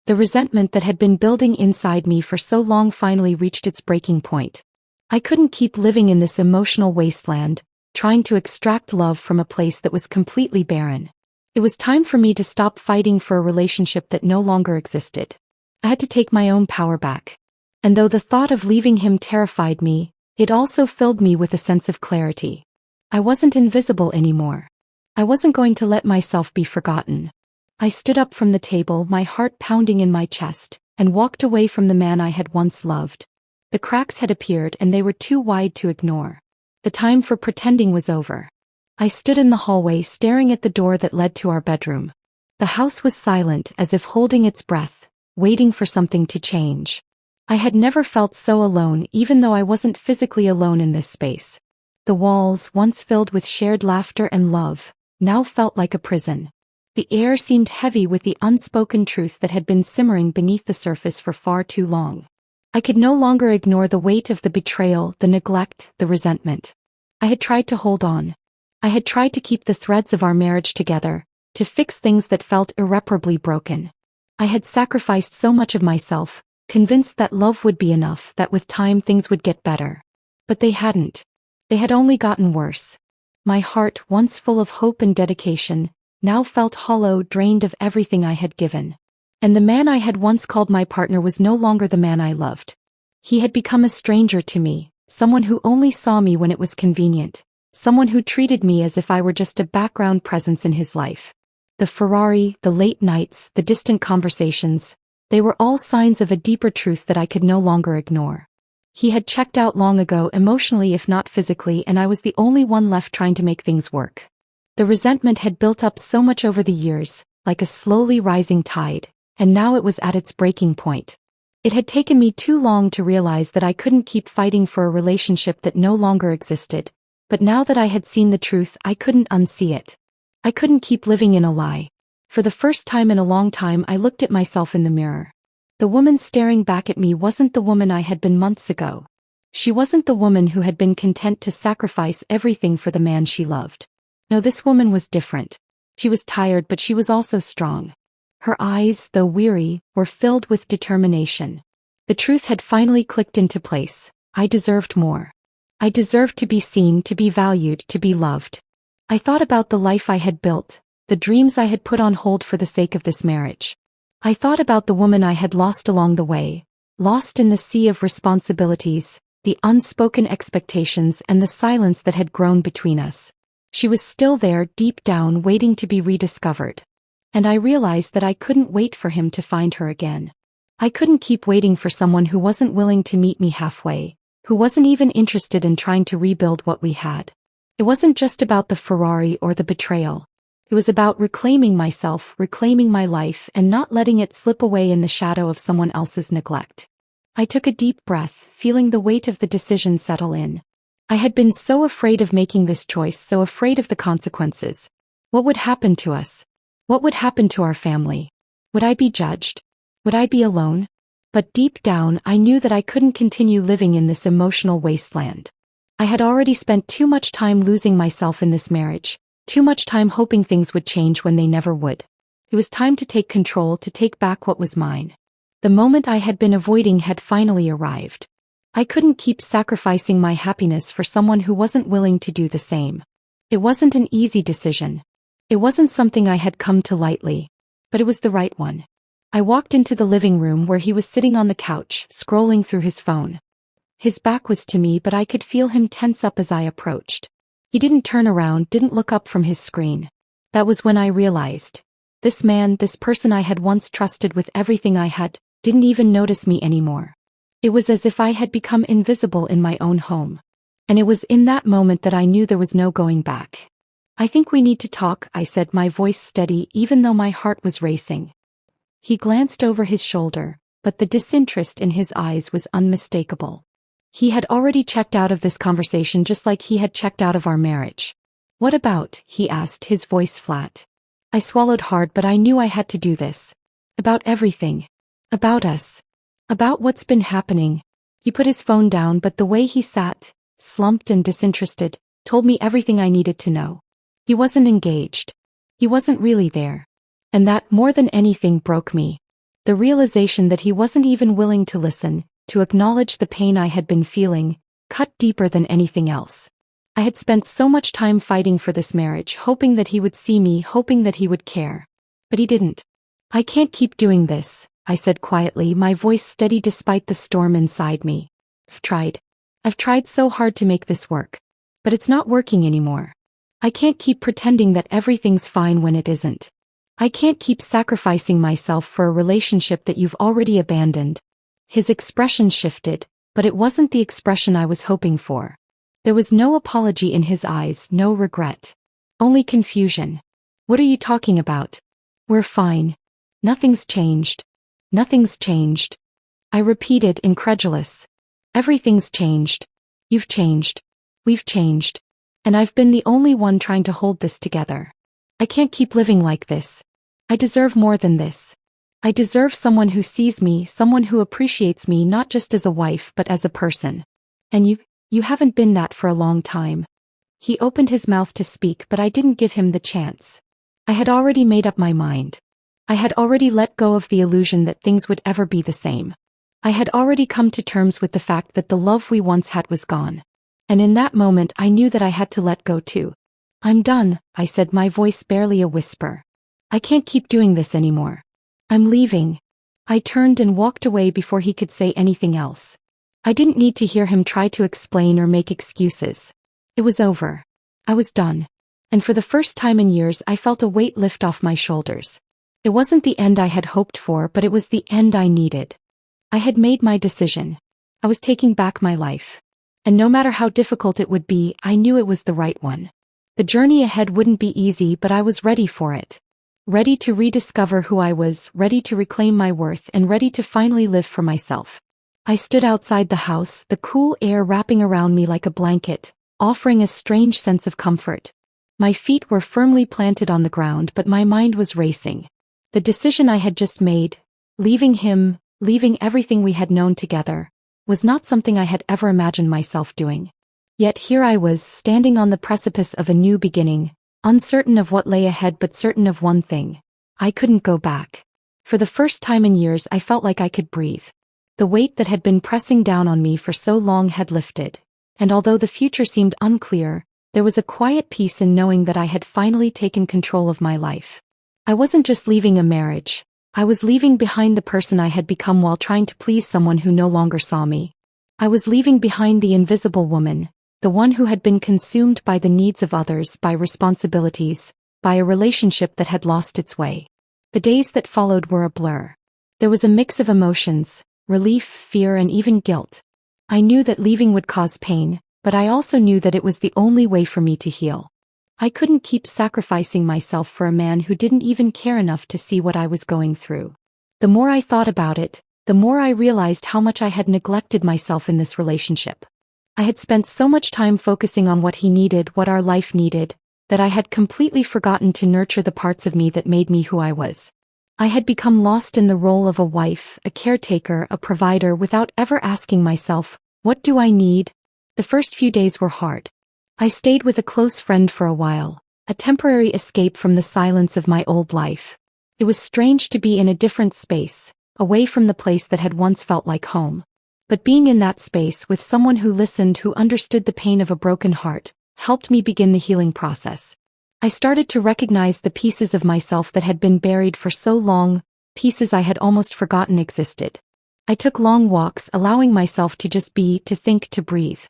The resentment that had been building inside me for so long finally reached its breaking point. I couldn't keep living in this emotional wasteland, trying to extract love from a place that was completely barren. It was time for me to stop fighting for a relationship that no longer existed. I had to take my own power back. And though the thought of leaving him terrified me, it also filled me with a sense of clarity. I wasn't invisible anymore. I wasn't going to let myself be forgotten. I stood up from the table, my heart pounding in my chest, and walked away from the man I had once loved. The cracks had appeared and they were too wide to ignore. The time for pretending was over. I stood in the hallway staring at the door that led to our bedroom. The house was silent, as if holding its breath, waiting for something to change. I had never felt so alone, even though I wasn't physically alone in this space. The walls, once filled with shared laughter and love, now felt like a prison. The air seemed heavy with the unspoken truth that had been simmering beneath the surface for far too long. I could no longer ignore the weight of the betrayal, the neglect, the resentment. I had tried to hold on. I had tried to keep the threads of our marriage together, to fix things that felt irreparably broken. I had sacrificed so much of myself, convinced that love would be enough, that with time things would get better. But they hadn't. They had only gotten worse. My heart, once full of hope and dedication, now felt hollow, drained of everything I had given. And the man I had once called my partner was no longer the man I loved. He had become a stranger to me, someone who only saw me when it was convenient, someone who treated me as if I were just a background presence in his life. The Ferrari, the late nights, the distant conversations, they were all signs of a deeper truth that I could no longer ignore. He had checked out long ago, emotionally if not physically, and I was the only one left trying to make things work. The resentment had built up so much over the years, like a slowly rising tide, and now it was at its breaking point. It had taken me too long to realize that I couldn't keep fighting for a relationship that no longer existed, but now that I had seen the truth, I couldn't unsee it. I couldn't keep living in a lie. For the first time in a long time, I looked at myself in the mirror. The woman staring back at me wasn't the woman I had been months ago. She wasn't the woman who had been content to sacrifice everything for the man she loved. No, this woman was different. She was tired, but she was also strong. Her eyes, though weary, were filled with determination. The truth had finally clicked into place. I deserved more. I deserved to be seen, to be valued, to be loved. I thought about the life I had built, the dreams I had put on hold for the sake of this marriage. I thought about the woman I had lost along the way, lost in the sea of responsibilities, the unspoken expectations and the silence that had grown between us. She was still there, deep down, waiting to be rediscovered. And I realized that I couldn't wait for him to find her again. I couldn't keep waiting for someone who wasn't willing to meet me halfway, who wasn't even interested in trying to rebuild what we had. It wasn't just about the Ferrari or the betrayal. It was about reclaiming myself, reclaiming my life, and not letting it slip away in the shadow of someone else's neglect. I took a deep breath, feeling the weight of the decision settle in. I had been so afraid of making this choice, so afraid of the consequences. What would happen to us? What would happen to our family? Would I be judged? Would I be alone? But deep down, I knew that I couldn't continue living in this emotional wasteland. I had already spent too much time losing myself in this marriage, too much time hoping things would change when they never would. It was time to take control, to take back what was mine. The moment I had been avoiding had finally arrived. I couldn't keep sacrificing my happiness for someone who wasn't willing to do the same. It wasn't an easy decision. It wasn't something I had come to lightly, but it was the right one. I walked into the living room where he was sitting on the couch, scrolling through his phone. His back was to me, but I could feel him tense up as I approached. He didn't turn around, didn't look up from his screen. That was when I realized. This man, this person I had once trusted with everything I had, didn't even notice me anymore. It was as if I had become invisible in my own home. And it was in that moment that I knew there was no going back. "I think we need to talk," I said, my voice steady even though my heart was racing. He glanced over his shoulder, but the disinterest in his eyes was unmistakable. He had already checked out of this conversation just like he had checked out of our marriage. "What about?" he asked, his voice flat. I swallowed hard, but I knew I had to do this. "About everything. About us. About what's been happening." He put his phone down, but the way he sat, slumped and disinterested, told me everything I needed to know. He wasn't engaged. He wasn't really there. And that, more than anything, broke me. The realization that he wasn't even willing to listen, to acknowledge the pain I had been feeling, cut deeper than anything else. I had spent so much time fighting for this marriage, hoping that he would see me, hoping that he would care. But he didn't. "I can't keep doing this," I said quietly, my voice steady despite the storm inside me. I've tried so hard to make this work. But it's not working anymore. I can't keep pretending that everything's fine when it isn't. I can't keep sacrificing myself for a relationship that you've already abandoned." His expression shifted, but it wasn't the expression I was hoping for. There was no apology in his eyes, no regret. Only confusion. "What are you talking about?" "We're fine. Nothing's changed. Nothing's changed." I repeated, incredulous. "Everything's changed. You've changed. We've changed. And I've been the only one trying to hold this together. I can't keep living like this. I deserve more than this. I deserve someone who sees me, someone who appreciates me not just as a wife but as a person. And you haven't been that for a long time." He opened his mouth to speak, but I didn't give him the chance. I had already made up my mind. I had already let go of the illusion that things would ever be the same. I had already come to terms with the fact that the love we once had was gone. And in that moment I knew that I had to let go too. "I'm done," I said, my voice barely a whisper. "I can't keep doing this anymore. I'm leaving." I turned and walked away before he could say anything else. I didn't need to hear him try to explain or make excuses. It was over. I was done. And for the first time in years I felt a weight lift off my shoulders. It wasn't the end I had hoped for, but it was the end I needed. I had made my decision. I was taking back my life. And no matter how difficult it would be, I knew it was the right one. The journey ahead wouldn't be easy, but I was ready for it. Ready to rediscover who I was, ready to reclaim my worth, and ready to finally live for myself. I stood outside the house, the cool air wrapping around me like a blanket, offering a strange sense of comfort. My feet were firmly planted on the ground, but my mind was racing. The decision I had just made, leaving him, leaving everything we had known together, was not something I had ever imagined myself doing. Yet here I was, standing on the precipice of a new beginning, uncertain of what lay ahead but certain of one thing. I couldn't go back. For the first time in years I felt like I could breathe. The weight that had been pressing down on me for so long had lifted. And although the future seemed unclear, there was a quiet peace in knowing that I had finally taken control of my life. I wasn't just leaving a marriage. I was leaving behind the person I had become while trying to please someone who no longer saw me. I was leaving behind the invisible woman, the one who had been consumed by the needs of others, by responsibilities, by a relationship that had lost its way. The days that followed were a blur. There was a mix of emotions, relief, fear, and even guilt. I knew that leaving would cause pain, but I also knew that it was the only way for me to heal. I couldn't keep sacrificing myself for a man who didn't even care enough to see what I was going through. The more I thought about it, the more I realized how much I had neglected myself in this relationship. I had spent so much time focusing on what he needed, what our life needed, that I had completely forgotten to nurture the parts of me that made me who I was. I had become lost in the role of a wife, a caretaker, a provider without ever asking myself, what do I need? The first few days were hard. I stayed with a close friend for a while, a temporary escape from the silence of my old life. It was strange to be in a different space, away from the place that had once felt like home. But being in that space with someone who listened, who understood the pain of a broken heart, helped me begin the healing process. I started to recognize the pieces of myself that had been buried for so long, pieces I had almost forgotten existed. I took long walks, allowing myself to just be, to think, to breathe.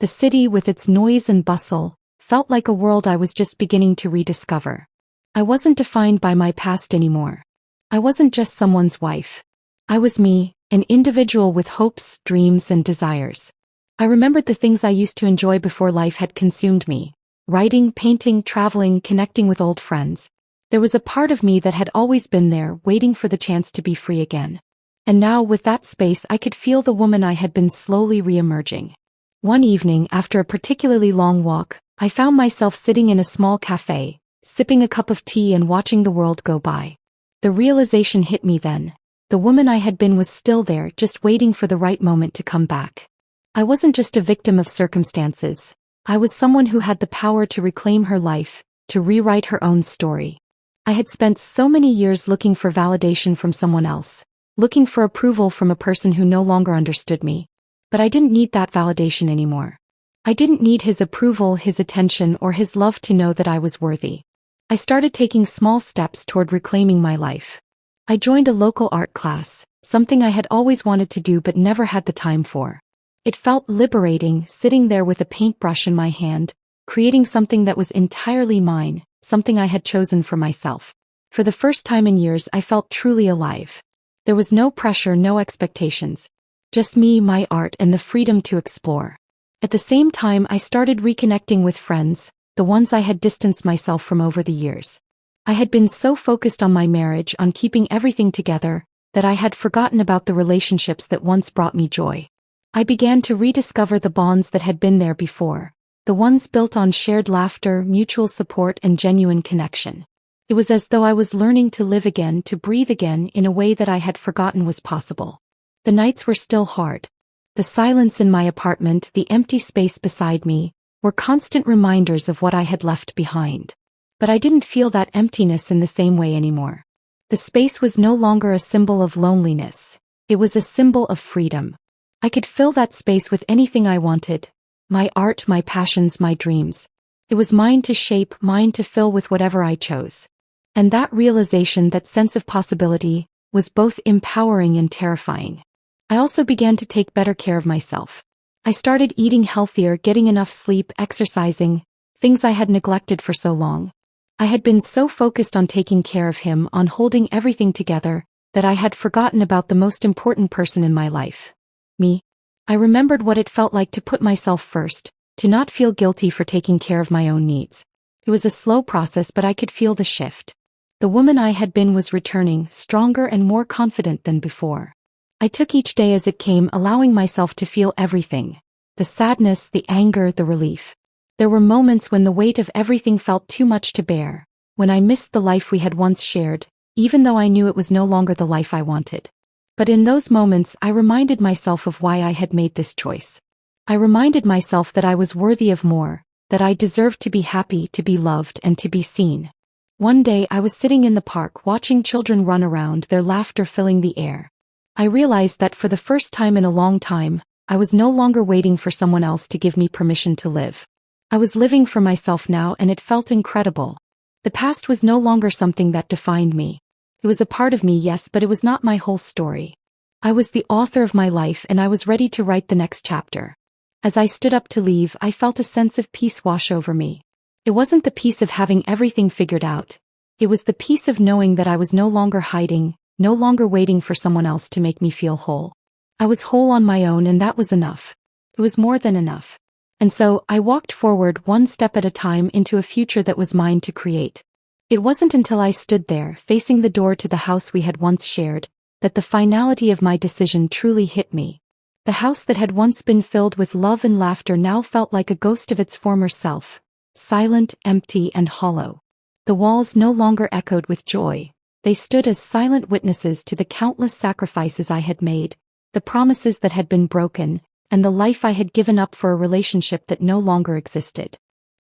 The city, with its noise and bustle, felt like a world I was just beginning to rediscover. I wasn't defined by my past anymore. I wasn't just someone's wife. I was me, an individual with hopes, dreams, and desires. I remembered the things I used to enjoy before life had consumed me. Writing, painting, traveling, connecting with old friends. There was a part of me that had always been there, waiting for the chance to be free again. And now, with that space, I could feel the woman I had been slowly re-emerging. One evening, after a particularly long walk, I found myself sitting in a small cafe, sipping a cup of tea and watching the world go by. The realization hit me then. The woman I had been was still there, just waiting for the right moment to come back. I wasn't just a victim of circumstances. I was someone who had the power to reclaim her life, to rewrite her own story. I had spent so many years looking for validation from someone else, looking for approval from a person who no longer understood me. But I didn't need that validation anymore. I didn't need his approval, his attention, or his love to know that I was worthy. I started taking small steps toward reclaiming my life. I joined a local art class, something I had always wanted to do but never had the time for. It felt liberating, sitting there with a paintbrush in my hand, creating something that was entirely mine, something I had chosen for myself. For the first time in years, I felt truly alive. There was no pressure, no expectations. Just me, my art, and the freedom to explore. At the same time, I started reconnecting with friends, the ones I had distanced myself from over the years. I had been so focused on my marriage, on keeping everything together, that I had forgotten about the relationships that once brought me joy. I began to rediscover the bonds that had been there before, the ones built on shared laughter, mutual support, and genuine connection. It was as though I was learning to live again, to breathe again in a way that I had forgotten was possible. The nights were still hard. The silence in my apartment, the empty space beside me, were constant reminders of what I had left behind. But I didn't feel that emptiness in the same way anymore. The space was no longer a symbol of loneliness. It was a symbol of freedom. I could fill that space with anything I wanted. My art, my passions, my dreams. It was mine to shape, mine to fill with whatever I chose. And that realization, that sense of possibility, was both empowering and terrifying. I also began to take better care of myself. I started eating healthier, getting enough sleep, exercising, things I had neglected for so long. I had been so focused on taking care of him, on holding everything together, that I had forgotten about the most important person in my life. Me. I remembered what it felt like to put myself first, to not feel guilty for taking care of my own needs. It was a slow process, but I could feel the shift. The woman I had been was returning, stronger and more confident than before. I took each day as it came, allowing myself to feel everything. The sadness, the anger, the relief. There were moments when the weight of everything felt too much to bear, when I missed the life we had once shared, even though I knew it was no longer the life I wanted. But in those moments, I reminded myself of why I had made this choice. I reminded myself that I was worthy of more, that I deserved to be happy, to be loved, and to be seen. One day I was sitting in the park watching children run around, their laughter filling the air. I realized that for the first time in a long time, I was no longer waiting for someone else to give me permission to live. I was living for myself now, and it felt incredible. The past was no longer something that defined me. It was a part of me, yes, but it was not my whole story. I was the author of my life, and I was ready to write the next chapter. As I stood up to leave, I felt a sense of peace wash over me. It wasn't the peace of having everything figured out. It was the peace of knowing that I was no longer hiding, no longer waiting for someone else to make me feel whole. I was whole on my own, and that was enough. It was more than enough. And so, I walked forward one step at a time into a future that was mine to create. It wasn't until I stood there, facing the door to the house we had once shared, that the finality of my decision truly hit me. The house that had once been filled with love and laughter now felt like a ghost of its former self, silent, empty, and hollow. The walls no longer echoed with joy. They stood as silent witnesses to the countless sacrifices I had made, the promises that had been broken, and the life I had given up for a relationship that no longer existed.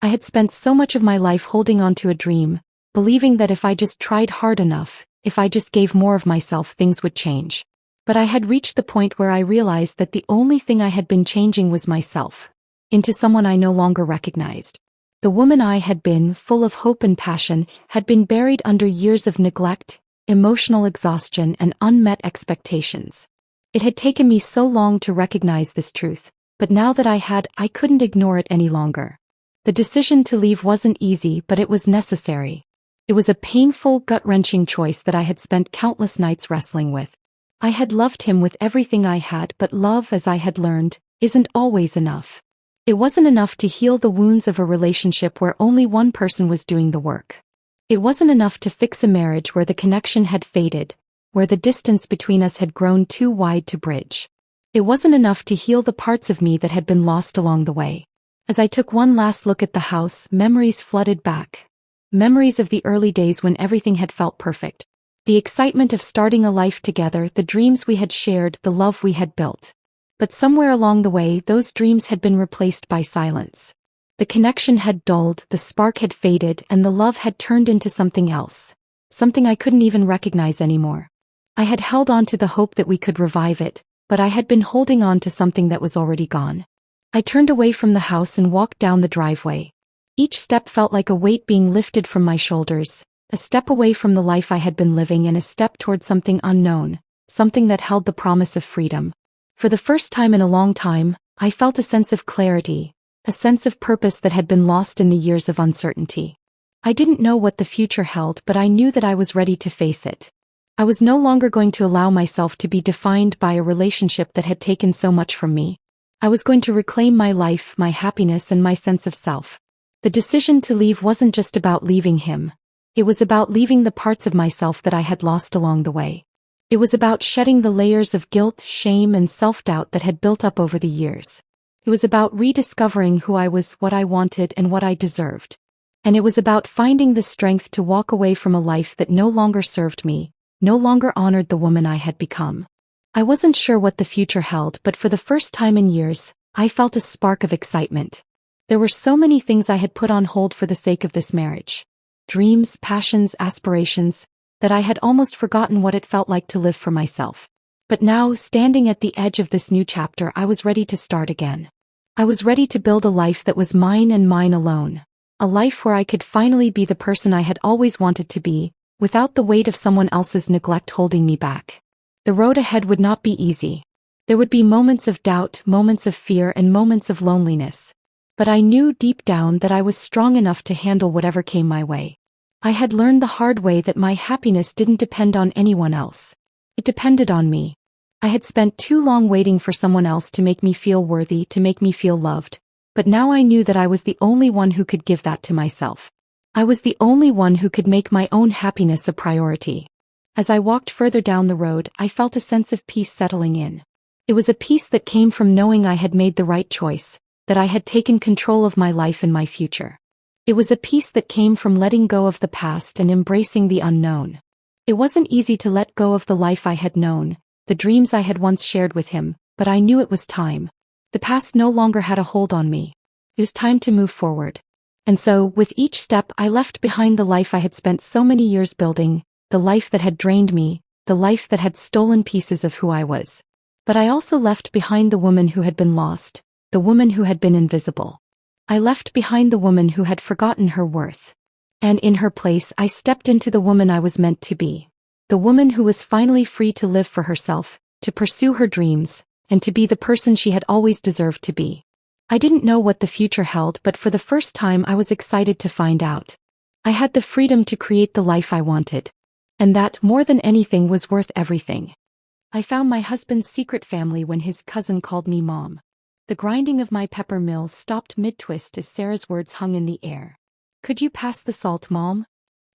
I had spent so much of my life holding on to a dream, believing that if I just tried hard enough, if I just gave more of myself, things would change. But I had reached the point where I realized that the only thing I had been changing was myself, into someone I no longer recognized. The woman I had been, full of hope and passion, had been buried under years of neglect, emotional exhaustion, and unmet expectations. It had taken me so long to recognize this truth, but now that I couldn't ignore it any longer. The decision to leave wasn't easy, but it was necessary. It was a painful, gut-wrenching choice that I had spent countless nights wrestling with. I had loved him with everything I had, but love, as I had learned, isn't always enough. It wasn't enough to heal the wounds of a relationship where only one person was doing the work. It wasn't enough to fix a marriage where the connection had faded, where the distance between us had grown too wide to bridge. It wasn't enough to heal the parts of me that had been lost along the way. As I took one last look at the house, memories flooded back. Memories of the early days when everything had felt perfect. The excitement of starting a life together, the dreams we had shared, the love we had built. But somewhere along the way, those dreams had been replaced by silence. The connection had dulled, the spark had faded, and the love had turned into something else. Something I couldn't even recognize anymore. I had held on to the hope that we could revive it, but I had been holding on to something that was already gone. I turned away from the house and walked down the driveway. Each step felt like a weight being lifted from my shoulders, a step away from the life I had been living and a step toward something unknown, something that held the promise of freedom. For the first time in a long time, I felt a sense of clarity, a sense of purpose that had been lost in the years of uncertainty. I didn't know what the future held, but I knew that I was ready to face it. I was no longer going to allow myself to be defined by a relationship that had taken so much from me. I was going to reclaim my life, my happiness, and my sense of self. The decision to leave wasn't just about leaving him. It was about leaving the parts of myself that I had lost along the way. It was about shedding the layers of guilt, shame, and self-doubt that had built up over the years. It was about rediscovering who I was, what I wanted, and what I deserved. And it was about finding the strength to walk away from a life that no longer served me, no longer honored the woman I had become. I wasn't sure what the future held, but for the first time in years, I felt a spark of excitement. There were so many things I had put on hold for the sake of this marriage. Dreams, passions, aspirations, that I had almost forgotten what it felt like to live for myself. But now, standing at the edge of this new chapter, I was ready to start again. I was ready to build a life that was mine and mine alone. A life where I could finally be the person I had always wanted to be, without the weight of someone else's neglect holding me back. The road ahead would not be easy. There would be moments of doubt, moments of fear, and moments of loneliness. But I knew deep down that I was strong enough to handle whatever came my way. I had learned the hard way that my happiness didn't depend on anyone else. It depended on me. I had spent too long waiting for someone else to make me feel worthy, to make me feel loved. But now I knew that I was the only one who could give that to myself. I was the only one who could make my own happiness a priority. As I walked further down the road, I felt a sense of peace settling in. It was a peace that came from knowing I had made the right choice, that I had taken control of my life and my future. It was a peace that came from letting go of the past and embracing the unknown. It wasn't easy to let go of the life I had known, the dreams I had once shared with him, but I knew it was time. The past no longer had a hold on me. It was time to move forward. And so, with each step, I left behind the life I had spent so many years building, the life that had drained me, the life that had stolen pieces of who I was. But I also left behind the woman who had been lost, the woman who had been invisible. I left behind the woman who had forgotten her worth. And in her place, I stepped into the woman I was meant to be. The woman who was finally free to live for herself, to pursue her dreams, and to be the person she had always deserved to be. I didn't know what the future held, but for the first time I was excited to find out. I had the freedom to create the life I wanted. And that, more than anything, was worth everything. I found my husband's secret family when his cousin called me Mom. The grinding of my pepper mill stopped mid-twist as Sarah's words hung in the air. "Could you pass the salt, Mom?"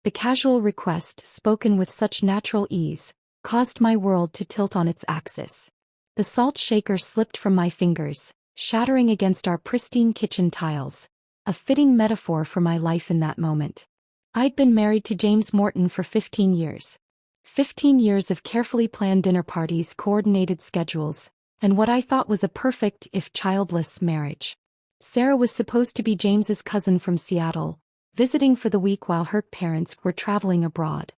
The casual request, spoken with such natural ease, caused my world to tilt on its axis. The salt shaker slipped from my fingers, shattering against our pristine kitchen tiles, a fitting metaphor for my life in that moment. I'd been married to James Morton for 15 years. 15 years of carefully planned dinner parties, coordinated schedules, and what I thought was a perfect, if childless, marriage. Sarah was supposed to be James's cousin from Seattle, visiting for the week while her parents were traveling abroad.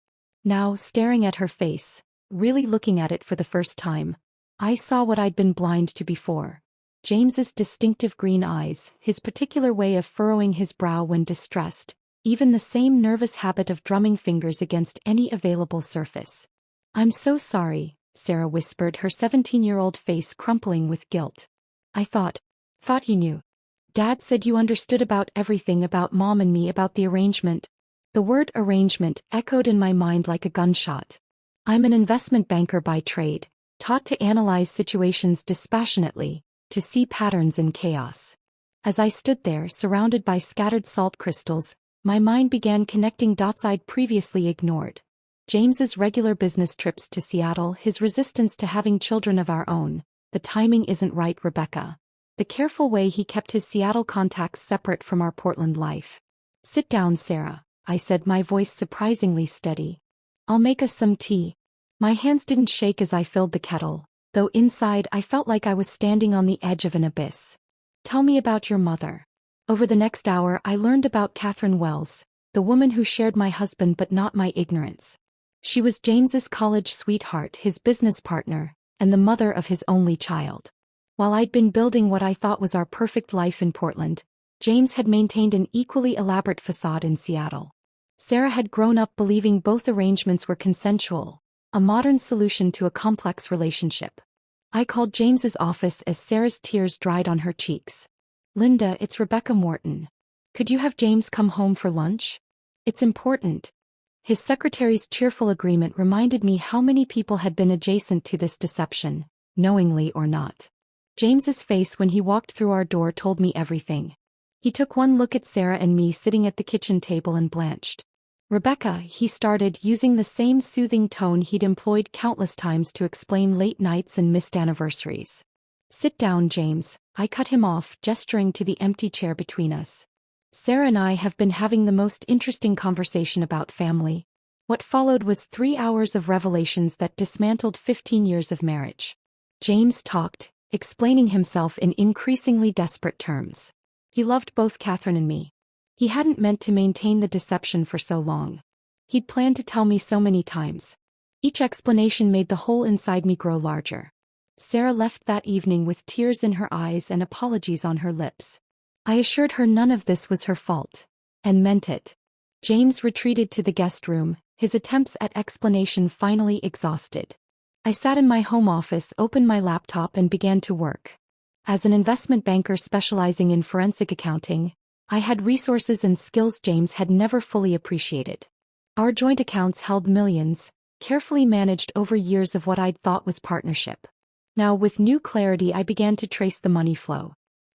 Now, staring at her face, really looking at it for the first time, I saw what I'd been blind to before. James's distinctive green eyes, his particular way of furrowing his brow when distressed, even the same nervous habit of drumming fingers against any available surface. "I'm so sorry," Sarah whispered, her 17-year-old face crumpling with guilt. "I thought you knew. Dad said you understood about everything, about Mom and me, about the arrangement." The word arrangement echoed in my mind like a gunshot. I'm an investment banker by trade, taught to analyze situations dispassionately, to see patterns in chaos. As I stood there, surrounded by scattered salt crystals, my mind began connecting dots I'd previously ignored. James's regular business trips to Seattle, his resistance to having children of our own. "The timing isn't right, Rebecca." The careful way he kept his Seattle contacts separate from our Portland life. "Sit down, Sarah," I said, my voice surprisingly steady. "I'll make us some tea." My hands didn't shake as I filled the kettle, though inside I felt like I was standing on the edge of an abyss. "Tell me about your mother." Over the next hour I learned about Catherine Wells, the woman who shared my husband but not my ignorance. She was James's college sweetheart, his business partner, and the mother of his only child. While I'd been building what I thought was our perfect life in Portland, James had maintained an equally elaborate facade in Seattle. Sarah had grown up believing both arrangements were consensual, a modern solution to a complex relationship. I called James's office as Sarah's tears dried on her cheeks. "Linda, it's Rebecca Morton. Could you have James come home for lunch? It's important." His secretary's cheerful agreement reminded me how many people had been adjacent to this deception, knowingly or not. James's face when he walked through our door told me everything. He took one look at Sarah and me sitting at the kitchen table and blanched. "Rebecca," he started, using the same soothing tone he'd employed countless times to explain late nights and missed anniversaries. "Sit down, James," I cut him off, gesturing to the empty chair between us. "Sarah and I have been having the most interesting conversation about family." What followed was 3 hours of revelations that dismantled 15 years of marriage. James talked, explaining himself in increasingly desperate terms. He loved both Catherine and me. He hadn't meant to maintain the deception for so long. He'd planned to tell me so many times. Each explanation made the hole inside me grow larger. Sarah left that evening with tears in her eyes and apologies on her lips. I assured her none of this was her fault, and meant it. James retreated to the guest room, his attempts at explanation finally exhausted. I sat in my home office, opened my laptop and began to work. As an investment banker specializing in forensic accounting, I had resources and skills James had never fully appreciated. Our joint accounts held millions, carefully managed over years of what I'd thought was partnership. Now with new clarity I began to trace the money flow.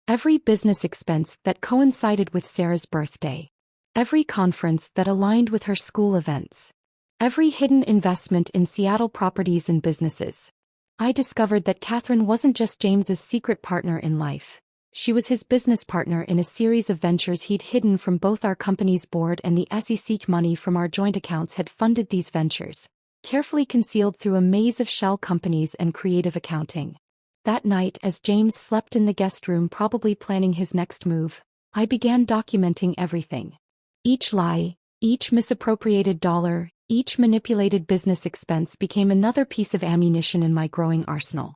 Every business expense that coincided with Sarah's birthday. Every conference that aligned with her school events. Every hidden investment in Seattle properties and businesses. I discovered that Catherine wasn't just James's secret partner in life. She was his business partner in a series of ventures he'd hidden from both our company's board, and the SEC money from our joint accounts had funded these ventures, carefully concealed through a maze of shell companies and creative accounting. That night, as James slept in the guest room probably planning his next move, I began documenting everything. Each lie, each misappropriated dollar, each manipulated business expense became another piece of ammunition in my growing arsenal.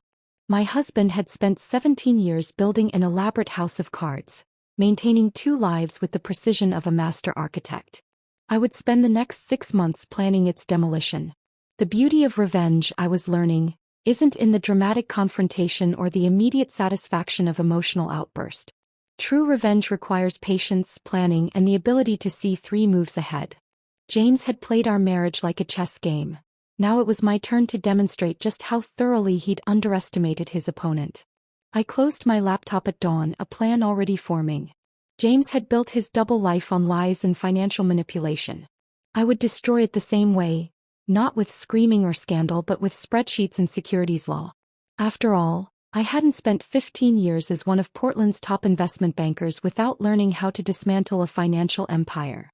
My husband had spent 17 years building an elaborate house of cards, maintaining 2 lives with the precision of a master architect. I would spend the next 6 months planning its demolition. The beauty of revenge, I was learning, isn't in the dramatic confrontation or the immediate satisfaction of emotional outburst. True revenge requires patience, planning, and the ability to see 3 moves ahead. James had played our marriage like a chess game. Now it was my turn to demonstrate just how thoroughly he'd underestimated his opponent. I closed my laptop at dawn, a plan already forming. James had built his double life on lies and financial manipulation. I would destroy it the same way, not with screaming or scandal but with spreadsheets and securities law. After all, I hadn't spent 15 years as one of Portland's top investment bankers without learning how to dismantle a financial empire.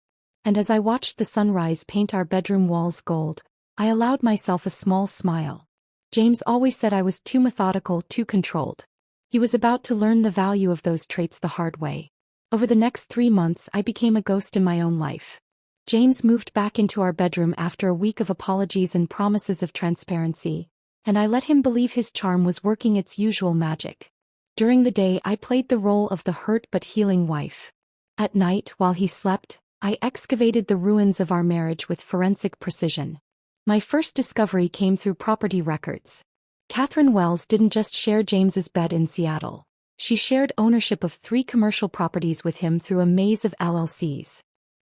And as I watched the sunrise paint our bedroom walls gold, I allowed myself a small smile. James always said I was too methodical, too controlled. He was about to learn the value of those traits the hard way. Over the next 3 months I became a ghost in my own life. James moved back into our bedroom after a week of apologies and promises of transparency, and I let him believe his charm was working its usual magic. During the day I played the role of the hurt but healing wife. At night, while he slept, I excavated the ruins of our marriage with forensic precision. My first discovery came through property records. Catherine Wells didn't just share James's bed in Seattle. She shared ownership of 3 commercial properties with him through a maze of LLCs.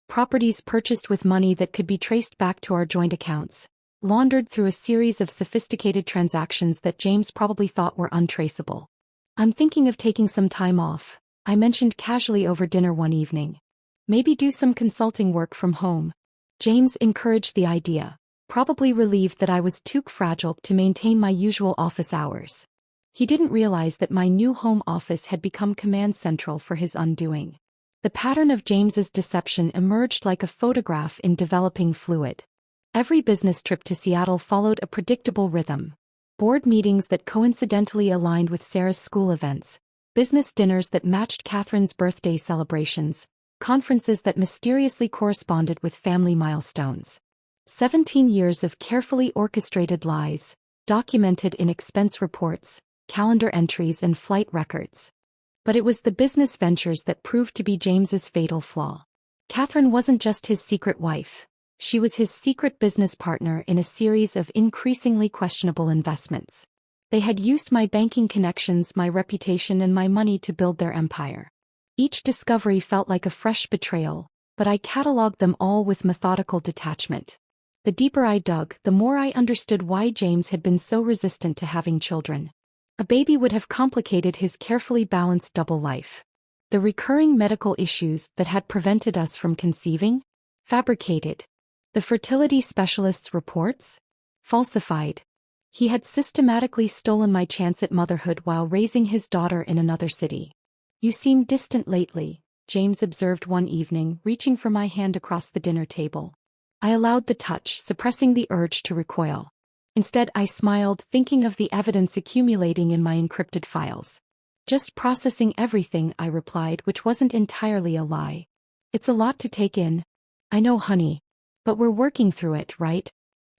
Properties purchased with money that could be traced back to our joint accounts, laundered through a series of sophisticated transactions that James probably thought were untraceable. "I'm thinking of taking some time off," I mentioned casually over dinner one evening. "Maybe do some consulting work from home." James encouraged the idea, probably relieved that I was too fragile to maintain my usual office hours. He didn't realize that my new home office had become command central for his undoing. The pattern of James's deception emerged like a photograph in developing fluid. Every business trip to Seattle followed a predictable rhythm. Board meetings that coincidentally aligned with Sarah's school events, business dinners that matched Catherine's birthday celebrations, conferences that mysteriously corresponded with family milestones. 17 years of carefully orchestrated lies, documented in expense reports, calendar entries and flight records. But it was the business ventures that proved to be James's fatal flaw. Catherine wasn't just his secret wife. She was his secret business partner in a series of increasingly questionable investments. They had used my banking connections, my reputation and my money to build their empire. Each discovery felt like a fresh betrayal, but I cataloged them all with methodical detachment. The deeper I dug, the more I understood why James had been so resistant to having children. A baby would have complicated his carefully balanced double life. The recurring medical issues that had prevented us from conceiving? Fabricated. The fertility specialist's reports? Falsified. He had systematically stolen my chance at motherhood while raising his daughter in another city. "You seem distant lately," James observed one evening, reaching for my hand across the dinner table. I allowed the touch, suppressing the urge to recoil. Instead, I smiled, thinking of the evidence accumulating in my encrypted files. "Just processing everything," I replied, which wasn't entirely a lie. "It's a lot to take in." "I know, honey. But we're working through it, right?"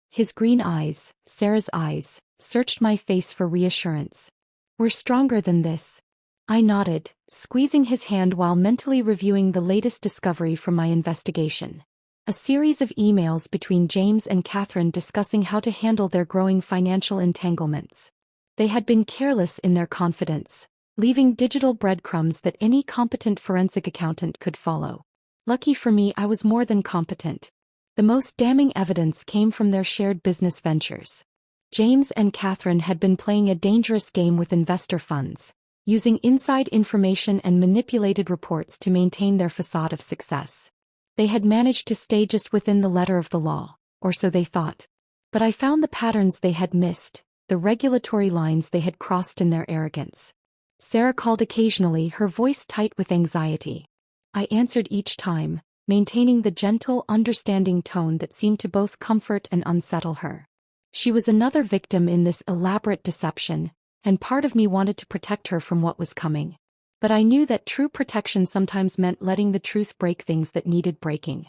His green eyes, Sarah's eyes, searched my face for reassurance. "We're stronger than this." I nodded, squeezing his hand while mentally reviewing the latest discovery from my investigation. A series of emails between James and Catherine discussing how to handle their growing financial entanglements. They had been careless in their confidence, leaving digital breadcrumbs that any competent forensic accountant could follow. Lucky for me, I was more than competent. The most damning evidence came from their shared business ventures. James and Catherine had been playing a dangerous game with investor funds, using inside information and manipulated reports to maintain their facade of success. They had managed to stay just within the letter of the law, or so they thought. But I found the patterns they had missed, the regulatory lines they had crossed in their arrogance. Sarah called occasionally, her voice tight with anxiety. I answered each time, maintaining the gentle, understanding tone that seemed to both comfort and unsettle her. She was another victim in this elaborate deception, and part of me wanted to protect her from what was coming. But I knew that true protection sometimes meant letting the truth break things that needed breaking.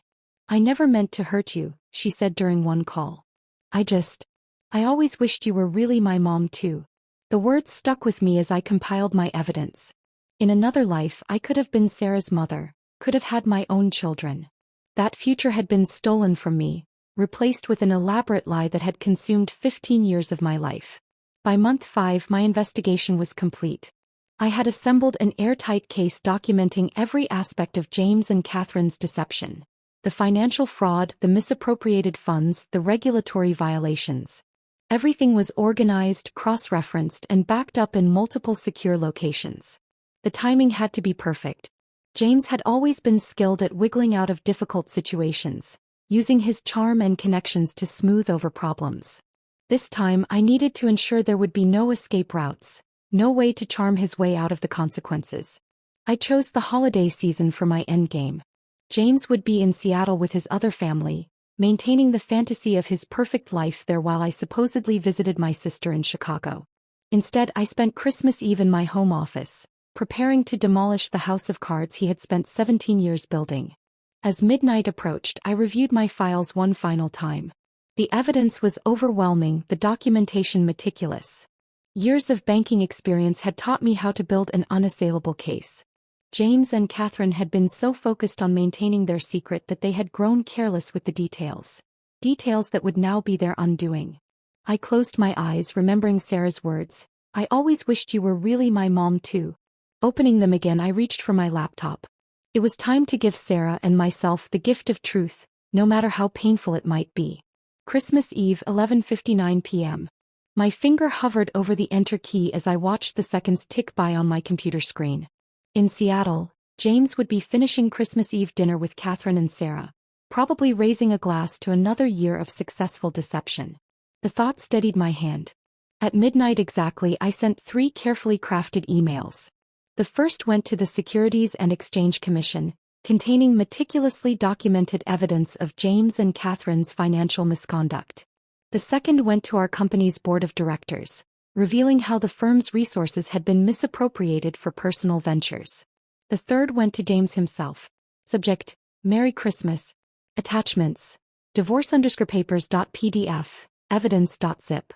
"I never meant to hurt you," she said during one call. I always wished you were really my mom too." The words stuck with me as I compiled my evidence. In another life, I could have been Sarah's mother, could have had my own children. That future had been stolen from me, replaced with an elaborate lie that had consumed 15 years of my life. By month 5, my investigation was complete. I had assembled an airtight case documenting every aspect of James and Catherine's deception. The financial fraud, the misappropriated funds, the regulatory violations. Everything was organized, cross-referenced, and backed up in multiple secure locations. The timing had to be perfect. James had always been skilled at wiggling out of difficult situations, using his charm and connections to smooth over problems. This time, I needed to ensure there would be no escape routes. No way to charm his way out of the consequences. I chose the holiday season for my endgame. James would be in Seattle with his other family, maintaining the fantasy of his perfect life there while I supposedly visited my sister in Chicago. Instead, I spent Christmas Eve in my home office, preparing to demolish the house of cards he had spent 17 years building. As midnight approached, I reviewed my files one final time. The evidence was overwhelming, the documentation meticulous. Years of banking experience had taught me how to build an unassailable case. James and Catherine had been so focused on maintaining their secret that they had grown careless with the details. Details that would now be their undoing. I closed my eyes, remembering Sarah's words. "I always wished you were really my mom too." Opening them again, I reached for my laptop. It was time to give Sarah and myself the gift of truth, no matter how painful it might be. Christmas Eve, 11:59 p.m. My finger hovered over the enter key as I watched the seconds tick by on my computer screen. In Seattle, James would be finishing Christmas Eve dinner with Catherine and Sarah, probably raising a glass to another year of successful deception. The thought steadied my hand. At midnight exactly, I sent 3 carefully crafted emails. The first went to the Securities and Exchange Commission, containing meticulously documented evidence of James and Catherine's financial misconduct. The second went to our company's board of directors, revealing how the firm's resources had been misappropriated for personal ventures. The third went to James himself. Subject: Merry Christmas. Attachments: divorce_papers.pdf, evidence.zip.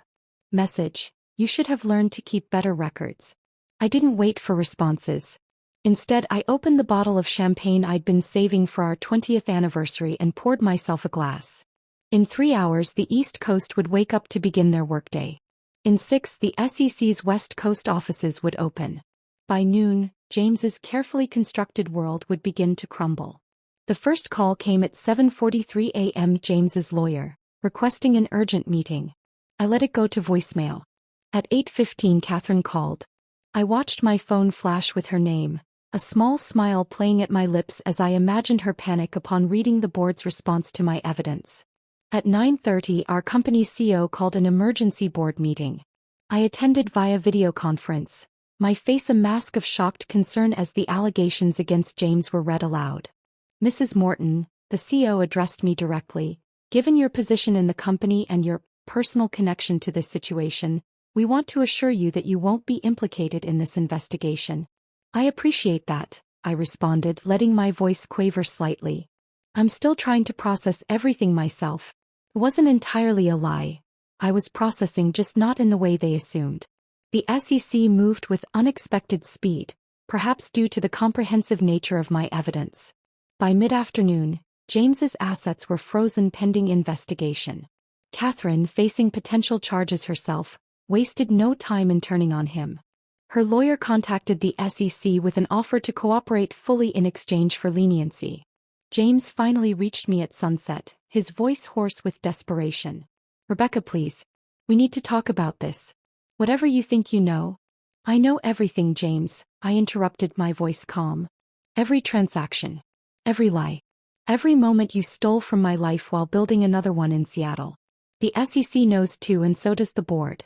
Message: you should have learned to keep better records. I didn't wait for responses. Instead, I opened the bottle of champagne I'd been saving for our 20th anniversary and poured myself a glass. In 3 hours, the East Coast would wake up to begin their workday. In 6, the SEC's West Coast offices would open. By noon, James's carefully constructed world would begin to crumble. The first call came at 7:43 a.m. James's lawyer, requesting an urgent meeting. I let it go to voicemail. At 8:15, Catherine called. I watched my phone flash with her name, a small smile playing at my lips as I imagined her panic upon reading the board's response to my evidence. At 9:30, our company's CEO called an emergency board meeting. I attended via video conference, my face a mask of shocked concern as the allegations against James were read aloud. "Mrs. Morton," the CEO addressed me directly, "given your position in the company and your personal connection to this situation, we want to assure you that you won't be implicated in this investigation." "I appreciate that," I responded, letting my voice quaver slightly. "I'm still trying to process everything myself." It wasn't entirely a lie. I was processing, just not in the way they assumed. The SEC moved with unexpected speed, perhaps due to the comprehensive nature of my evidence. By mid-afternoon, James's assets were frozen pending investigation. Catherine, facing potential charges herself, wasted no time in turning on him. Her lawyer contacted the SEC with an offer to cooperate fully in exchange for leniency. James finally reached me at sunset, his voice hoarse with desperation. "Rebecca, please. We need to talk about this. Whatever you think you know." "I know everything, James," I interrupted, my voice calm. "Every transaction. Every lie. Every moment you stole from my life while building another one in Seattle. The SEC knows too, and so does the board.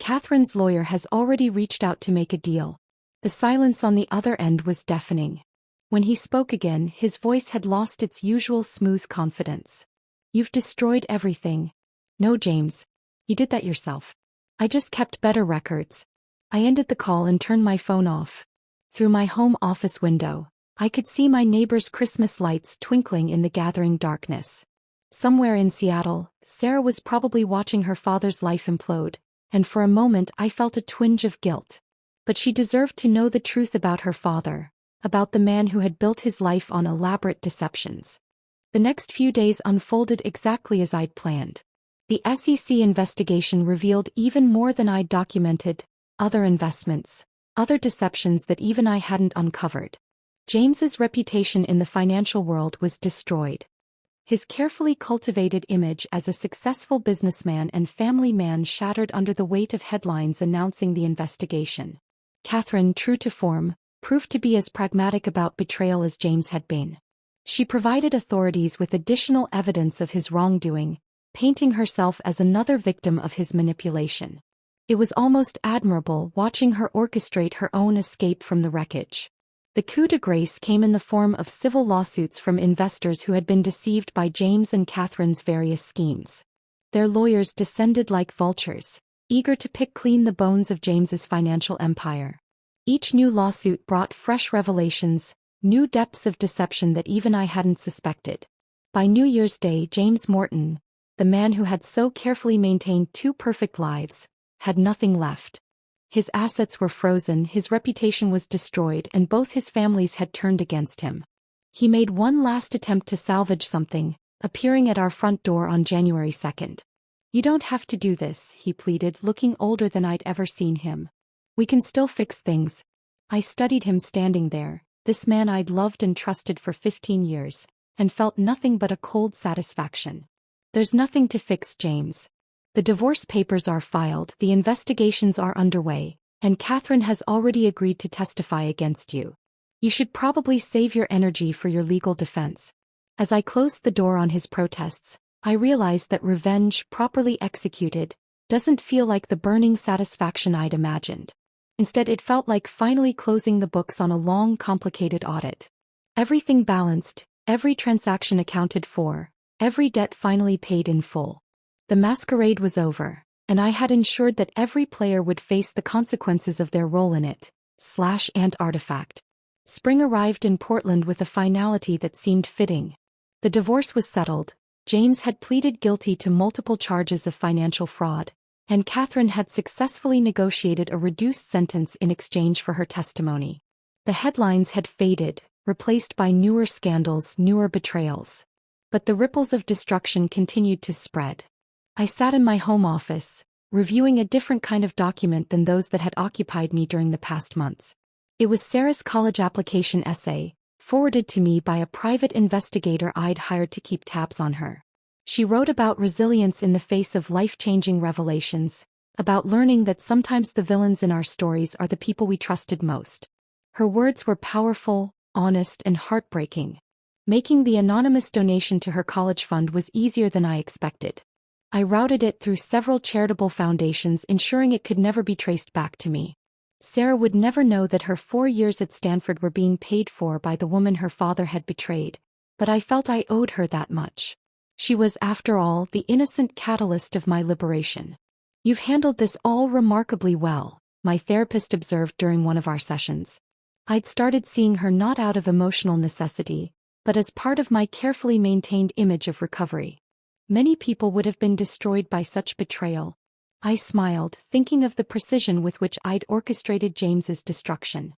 Catherine's lawyer has already reached out to make a deal." The silence on the other end was deafening. When he spoke again, his voice had lost its usual smooth confidence. "You've destroyed everything." "No, James. You did that yourself. I just kept better records." I ended the call and turned my phone off. Through my home office window, I could see my neighbor's Christmas lights twinkling in the gathering darkness. Somewhere in Seattle, Sarah was probably watching her father's life implode, and for a moment I felt a twinge of guilt. But she deserved to know the truth about her father, about the man who had built his life on elaborate deceptions. The next few days unfolded exactly as I'd planned. The SEC investigation revealed even more than I'd documented: other investments, other deceptions that even I hadn't uncovered. James's reputation in the financial world was destroyed. His carefully cultivated image as a successful businessman and family man shattered under the weight of headlines announcing the investigation. Catherine, true to form, proved to be as pragmatic about betrayal as James had been. She provided authorities with additional evidence of his wrongdoing, painting herself as another victim of his manipulation. It was almost admirable watching her orchestrate her own escape from the wreckage. The coup de grace came in the form of civil lawsuits from investors who had been deceived by James and Catherine's various schemes. Their lawyers descended like vultures, eager to pick clean the bones of James's financial empire. Each new lawsuit brought fresh revelations, new depths of deception that even I hadn't suspected. By New Year's Day, James Morton, the man who had so carefully maintained two perfect lives, had nothing left. His assets were frozen, his reputation was destroyed, and both his families had turned against him. He made one last attempt to salvage something, appearing at our front door on January 2nd. "You don't have to do this," he pleaded, looking older than I'd ever seen him. "We can still fix things." I studied him standing there, this man I'd loved and trusted for 15 years, and felt nothing but a cold satisfaction. "There's nothing to fix, James. The divorce papers are filed, the investigations are underway, and Catherine has already agreed to testify against you. You should probably save your energy for your legal defense." As I closed the door on his protests, I realized that revenge, properly executed, doesn't feel like the burning satisfaction I'd imagined. Instead, it felt like finally closing the books on a long, complicated audit. Everything balanced, every transaction accounted for, every debt finally paid in full. The masquerade was over, and I had ensured that every player would face the consequences of their role in it. /and artifact. Spring arrived in Portland with a finality that seemed fitting. The divorce was settled, James had pleaded guilty to multiple charges of financial fraud, and Catherine had successfully negotiated a reduced sentence in exchange for her testimony. The headlines had faded, replaced by newer scandals, newer betrayals. But the ripples of destruction continued to spread. I sat in my home office, reviewing a different kind of document than those that had occupied me during the past months. It was Sarah's college application essay, forwarded to me by a private investigator I'd hired to keep tabs on her. She wrote about resilience in the face of life-changing revelations, about learning that sometimes the villains in our stories are the people we trusted most. Her words were powerful, honest, and heartbreaking. Making the anonymous donation to her college fund was easier than I expected. I routed it through several charitable foundations, ensuring it could never be traced back to me. Sarah would never know that her 4 years at Stanford were being paid for by the woman her father had betrayed, but I felt I owed her that much. She was, after all, the innocent catalyst of my liberation. "You've handled this all remarkably well," my therapist observed during one of our sessions. I'd started seeing her not out of emotional necessity, but as part of my carefully maintained image of recovery. Many people would have been destroyed by such betrayal. I smiled, thinking of the precision with which I'd orchestrated James's destruction.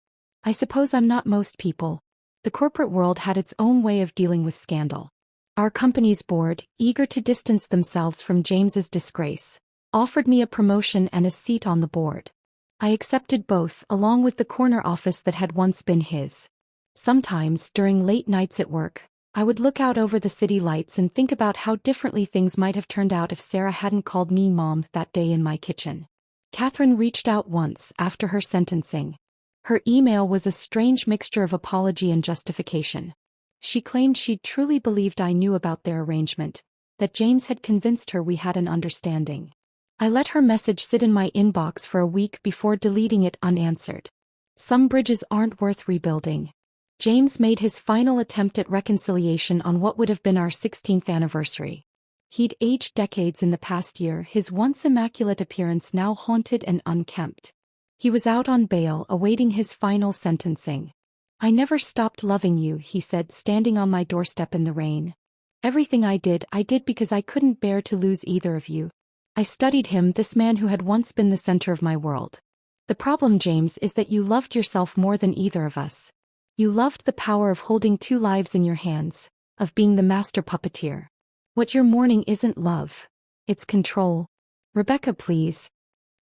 I suppose I'm not most people. The corporate world had its own way of dealing with scandal. Our company's board, eager to distance themselves from James's disgrace, offered me a promotion and a seat on the board. I accepted both, along with the corner office that had once been his. Sometimes, during late nights at work, I would look out over the city lights and think about how differently things might have turned out if Sarah hadn't called me Mom that day in my kitchen. Catherine reached out once after her sentencing. Her email was a strange mixture of apology and justification. She claimed she'd truly believed I knew about their arrangement, that James had convinced her we had an understanding. I let her message sit in my inbox for a week before deleting it unanswered. Some bridges aren't worth rebuilding. James made his final attempt at reconciliation on what would have been our 16th anniversary. He'd aged decades in the past year, his once immaculate appearance now haunted and unkempt. He was out on bail, awaiting his final sentencing. "I never stopped loving you," he said, standing on my doorstep in the rain. "Everything I did because I couldn't bear to lose either of you." I studied him, this man who had once been the center of my world. "The problem, James, is that you loved yourself more than either of us. You loved the power of holding two lives in your hands, of being the master puppeteer. What you're mourning isn't love. It's control. Rebecca, please."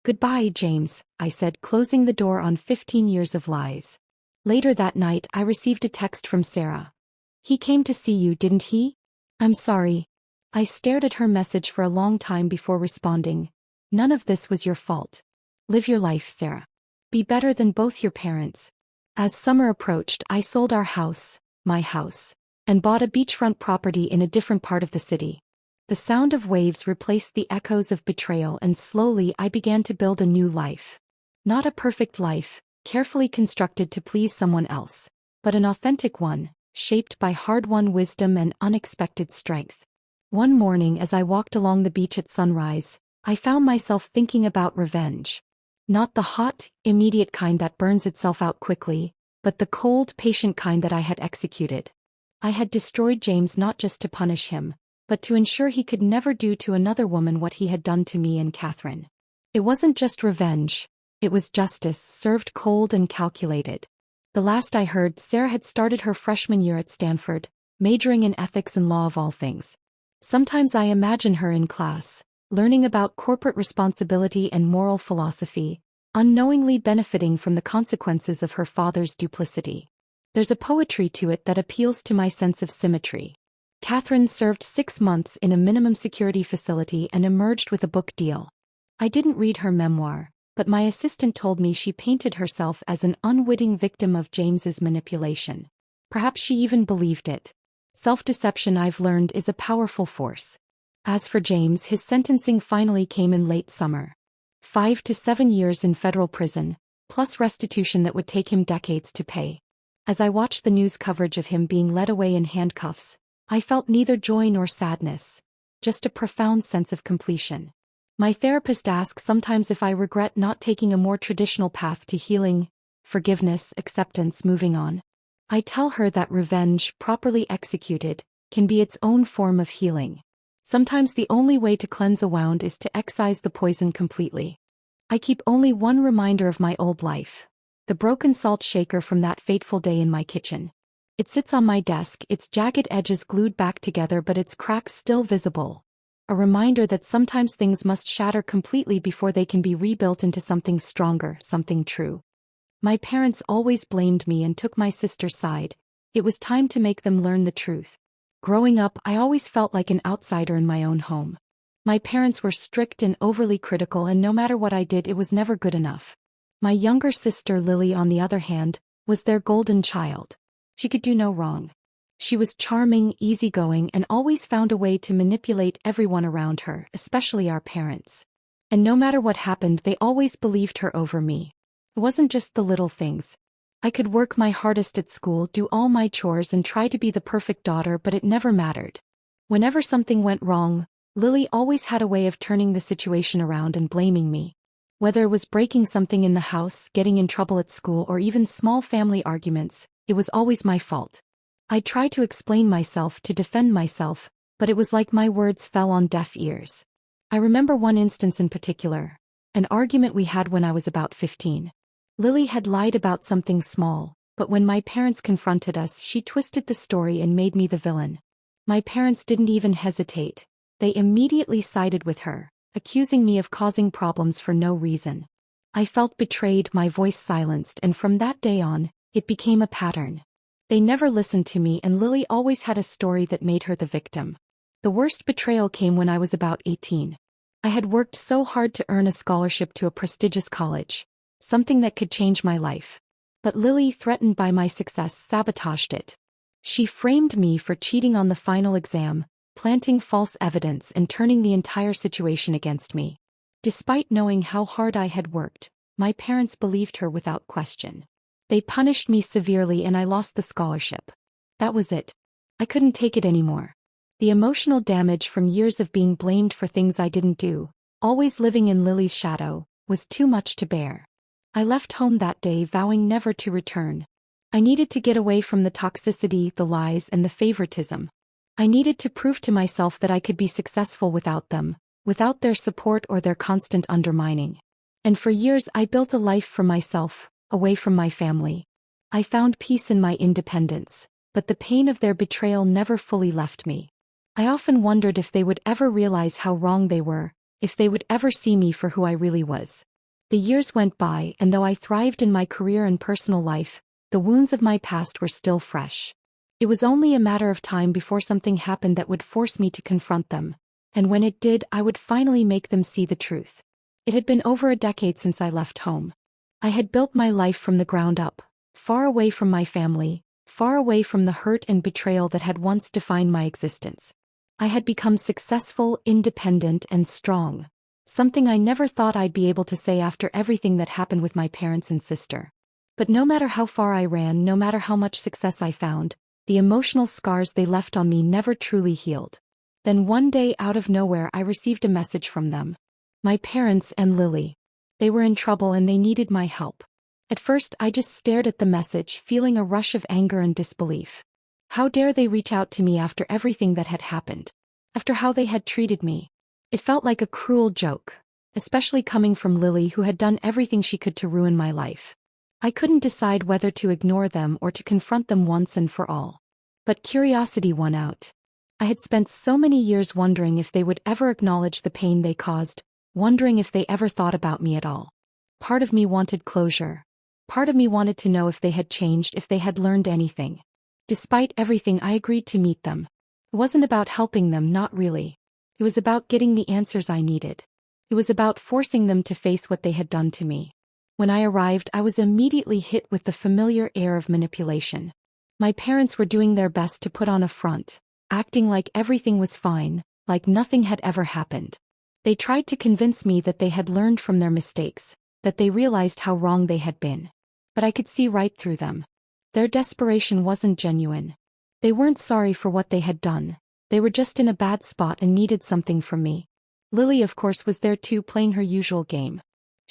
"Goodbye, James," I said, closing the door on 15 years of lies. Later that night, I received a text from Sarah. "He came to see you, didn't he?" "I'm sorry." I stared at her message for a long time before responding. "None of this was your fault. Live your life, Sarah. Be better than both your parents." As summer approached, I sold our house, my house, and bought a beachfront property in a different part of the city. The sound of waves replaced the echoes of betrayal, and slowly I began to build a new life. Not a perfect life, carefully constructed to please someone else, but an authentic one, shaped by hard-won wisdom and unexpected strength. One morning as I walked along the beach at sunrise, I found myself thinking about revenge. Not the hot, immediate kind that burns itself out quickly, but the cold, patient kind that I had executed. I had destroyed James not just to punish him, but to ensure he could never do to another woman what he had done to me and Catherine. It wasn't just revenge, it was justice served cold and calculated. The last I heard, Sarah had started her freshman year at Stanford, majoring in ethics and law of all things. Sometimes I imagine her in class, learning about corporate responsibility and moral philosophy, unknowingly benefiting from the consequences of her father's duplicity. There's a poetry to it that appeals to my sense of symmetry. Catherine served 6 months in a minimum security facility and emerged with a book deal. I didn't read her memoir, but my assistant told me she painted herself as an unwitting victim of James's manipulation. Perhaps she even believed it. Self-deception, I've learned, is a powerful force. As for James, his sentencing finally came in late summer. 5 to 7 years in federal prison, plus restitution that would take him decades to pay. As I watched the news coverage of him being led away in handcuffs, I felt neither joy nor sadness, just a profound sense of completion. My therapist asks sometimes if I regret not taking a more traditional path to healing, forgiveness, acceptance, moving on. I tell her that revenge, properly executed, can be its own form of healing. Sometimes the only way to cleanse a wound is to excise the poison completely. I keep only one reminder of my old life: the broken salt shaker from that fateful day in my kitchen. It sits on my desk, its jagged edges glued back together but its cracks still visible. A reminder that sometimes things must shatter completely before they can be rebuilt into something stronger, something true. My parents always blamed me and took my sister's side. It was time to make them learn the truth. Growing up, I always felt like an outsider in my own home. My parents were strict and overly critical, and no matter what I did, it was never good enough. My younger sister Lily, on the other hand, was their golden child. She could do no wrong. She was charming, easygoing, and always found a way to manipulate everyone around her, especially our parents. And no matter what happened, they always believed her over me. It wasn't just the little things. I could work my hardest at school, do all my chores, and try to be the perfect daughter, but it never mattered. Whenever something went wrong, Lily always had a way of turning the situation around and blaming me. Whether it was breaking something in the house, getting in trouble at school, or even small family arguments, it was always my fault. I'd try to explain myself, to defend myself, but it was like my words fell on deaf ears. I remember one instance in particular, an argument we had when I was about 15. Lily had lied about something small, but when my parents confronted us, she twisted the story and made me the villain. My parents didn't even hesitate. They immediately sided with her, accusing me of causing problems for no reason. I felt betrayed, my voice silenced, and from that day on, it became a pattern. They never listened to me, and Lily always had a story that made her the victim. The worst betrayal came when I was about 18. I had worked so hard to earn a scholarship to a prestigious college, something that could change my life. But Lily, threatened by my success, sabotaged it. She framed me for cheating on the final exam, planting false evidence, and turning the entire situation against me. Despite knowing how hard I had worked, my parents believed her without question. They punished me severely and I lost the scholarship. That was it. I couldn't take it anymore. The emotional damage from years of being blamed for things I didn't do, always living in Lily's shadow, was too much to bear. I left home that day, vowing never to return. I needed to get away from the toxicity, the lies, and the favoritism. I needed to prove to myself that I could be successful without them, without their support or their constant undermining. And for years I built a life for myself, away from my family. I found peace in my independence, but the pain of their betrayal never fully left me. I often wondered if they would ever realize how wrong they were, if they would ever see me for who I really was. The years went by, and though I thrived in my career and personal life, the wounds of my past were still fresh. It was only a matter of time before something happened that would force me to confront them, and when it did, I would finally make them see the truth. It had been over a decade since I left home. I had built my life from the ground up, far away from my family, far away from the hurt and betrayal that had once defined my existence. I had become successful, independent, and strong, something I never thought I'd be able to say after everything that happened with my parents and sister. But no matter how far I ran, no matter how much success I found, the emotional scars they left on me never truly healed. Then one day out of nowhere I received a message from them. My parents and Lily. They were in trouble and they needed my help. At first I just stared at the message, feeling a rush of anger and disbelief. How dare they reach out to me after everything that had happened? After how they had treated me? It felt like a cruel joke, especially coming from Lily, who had done everything she could to ruin my life. I couldn't decide whether to ignore them or to confront them once and for all. But curiosity won out. I had spent so many years wondering if they would ever acknowledge the pain they caused, wondering if they ever thought about me at all. Part of me wanted closure. Part of me wanted to know if they had changed, if they had learned anything. Despite everything, I agreed to meet them. It wasn't about helping them, not really. It was about getting the answers I needed. It was about forcing them to face what they had done to me. When I arrived, I was immediately hit with the familiar air of manipulation. My parents were doing their best to put on a front, acting like everything was fine, like nothing had ever happened. They tried to convince me that they had learned from their mistakes, that they realized how wrong they had been. But I could see right through them. Their desperation wasn't genuine. They weren't sorry for what they had done. They were just in a bad spot and needed something from me. Lily, of course, was there too, playing her usual game.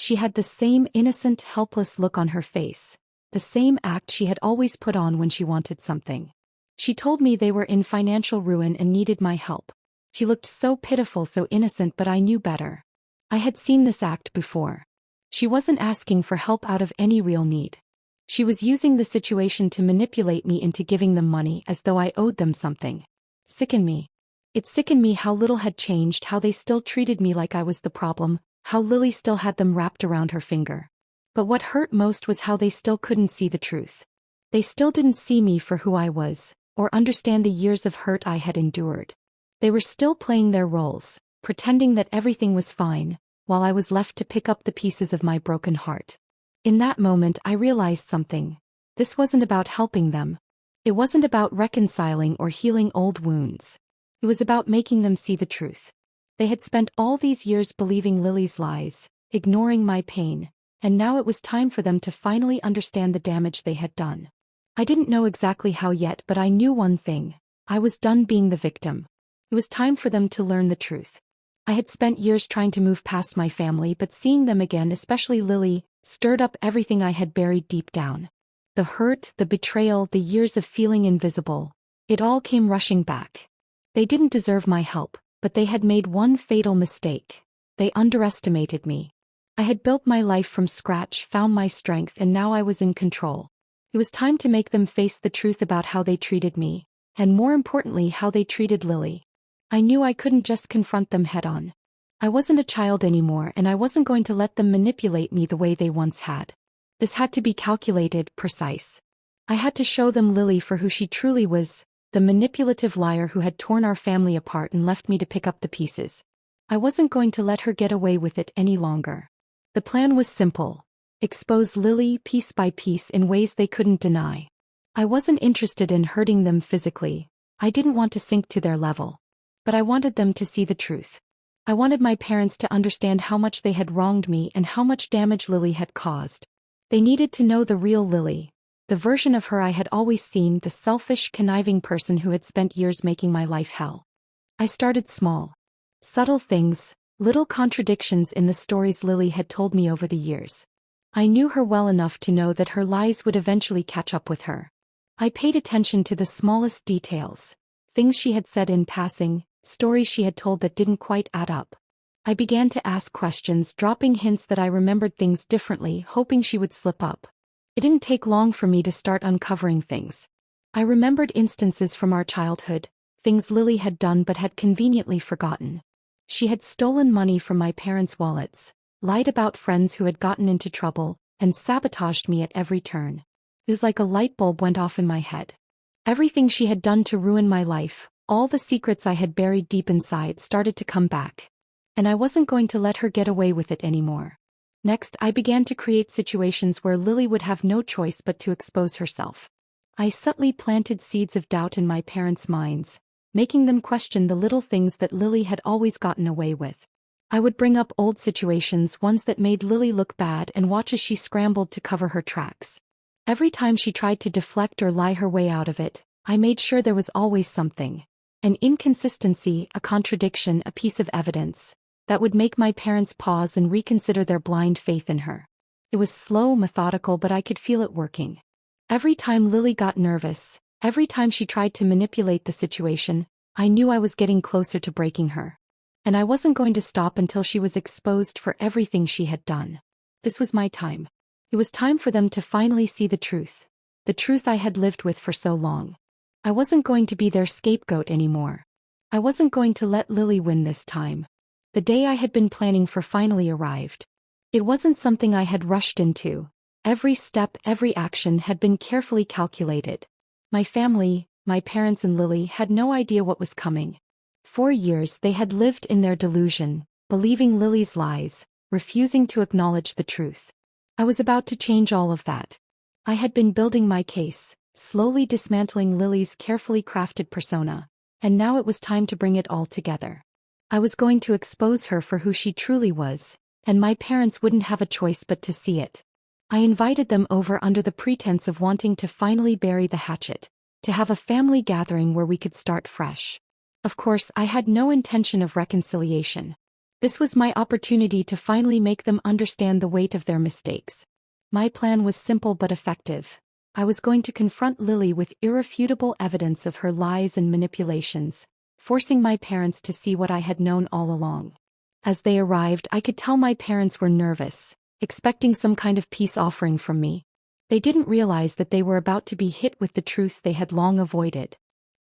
She had the same innocent, helpless look on her face, the same act she had always put on when she wanted something. She told me they were in financial ruin and needed my help. She looked so pitiful, so innocent, but I knew better. I had seen this act before. She wasn't asking for help out of any real need. She was using the situation to manipulate me into giving them money as though I owed them something. Sickened me. It sickened me how little had changed, how they still treated me like I was the problem, how Lily still had them wrapped around her finger. But what hurt most was how they still couldn't see the truth. They still didn't see me for who I was, or understand the years of hurt I had endured. They were still playing their roles, pretending that everything was fine, while I was left to pick up the pieces of my broken heart. In that moment I realized something. This wasn't about helping them. It wasn't about reconciling or healing old wounds. It was about making them see the truth. They had spent all these years believing Lily's lies, ignoring my pain, and now it was time for them to finally understand the damage they had done. I didn't know exactly how yet, but I knew one thing. I was done being the victim. It was time for them to learn the truth. I had spent years trying to move past my family, but seeing them again, especially Lily, stirred up everything I had buried deep down. The hurt, the betrayal, the years of feeling invisible. It all came rushing back. They didn't deserve my help, but they had made one fatal mistake. They underestimated me. I had built my life from scratch, found my strength, and now I was in control. It was time to make them face the truth about how they treated me, and more importantly, how they treated Lily. I knew I couldn't just confront them head-on. I wasn't a child anymore, and I wasn't going to let them manipulate me the way they once had. This had to be calculated, precise. I had to show them Lily for who she truly was, the manipulative liar who had torn our family apart and left me to pick up the pieces. I wasn't going to let her get away with it any longer. The plan was simple. Expose Lily piece by piece in ways they couldn't deny. I wasn't interested in hurting them physically. I didn't want to sink to their level. But I wanted them to see the truth. I wanted my parents to understand how much they had wronged me and how much damage Lily had caused. They needed to know the real Lily, the version of her I had always seen, the selfish, conniving person who had spent years making my life hell. I started small. Subtle things, little contradictions in the stories Lily had told me over the years. I knew her well enough to know that her lies would eventually catch up with her. I paid attention to the smallest details, things she had said in passing, stories she had told that didn't quite add up. I began to ask questions, dropping hints that I remembered things differently, hoping she would slip up. It didn't take long for me to start uncovering things. I remembered instances from our childhood, things Lily had done but had conveniently forgotten. She had stolen money from my parents' wallets, lied about friends who had gotten into trouble, and sabotaged me at every turn. It was like a light bulb went off in my head. Everything she had done to ruin my life, all the secrets I had buried deep inside, started to come back. And I wasn't going to let her get away with it anymore. Next, I began to create situations where Lily would have no choice but to expose herself. I subtly planted seeds of doubt in my parents' minds, making them question the little things that Lily had always gotten away with. I would bring up old situations, ones that made Lily look bad, and watch as she scrambled to cover her tracks. Every time she tried to deflect or lie her way out of it, I made sure there was always something. An inconsistency, a contradiction, a piece of evidence that would make my parents pause and reconsider their blind faith in her. It was slow, methodical, but I could feel it working. Every time Lily got nervous, every time she tried to manipulate the situation, I knew I was getting closer to breaking her. And I wasn't going to stop until she was exposed for everything she had done. This was my time. It was time for them to finally see the truth I had lived with for so long. I wasn't going to be their scapegoat anymore. I wasn't going to let Lily win this time. The day I had been planning for finally arrived. It wasn't something I had rushed into. Every step, every action had been carefully calculated. My family, my parents and Lily had no idea what was coming. For years they had lived in their delusion, believing Lily's lies, refusing to acknowledge the truth. I was about to change all of that. I had been building my case, slowly dismantling Lily's carefully crafted persona, and now it was time to bring it all together. I was going to expose her for who she truly was, and my parents wouldn't have a choice but to see it. I invited them over under the pretense of wanting to finally bury the hatchet, to have a family gathering where we could start fresh. Of course, I had no intention of reconciliation. This was my opportunity to finally make them understand the weight of their mistakes. My plan was simple but effective. I was going to confront Lily with irrefutable evidence of her lies and manipulations, forcing my parents to see what I had known all along. As they arrived, I could tell my parents were nervous, expecting some kind of peace offering from me. They didn't realize that they were about to be hit with the truth they had long avoided.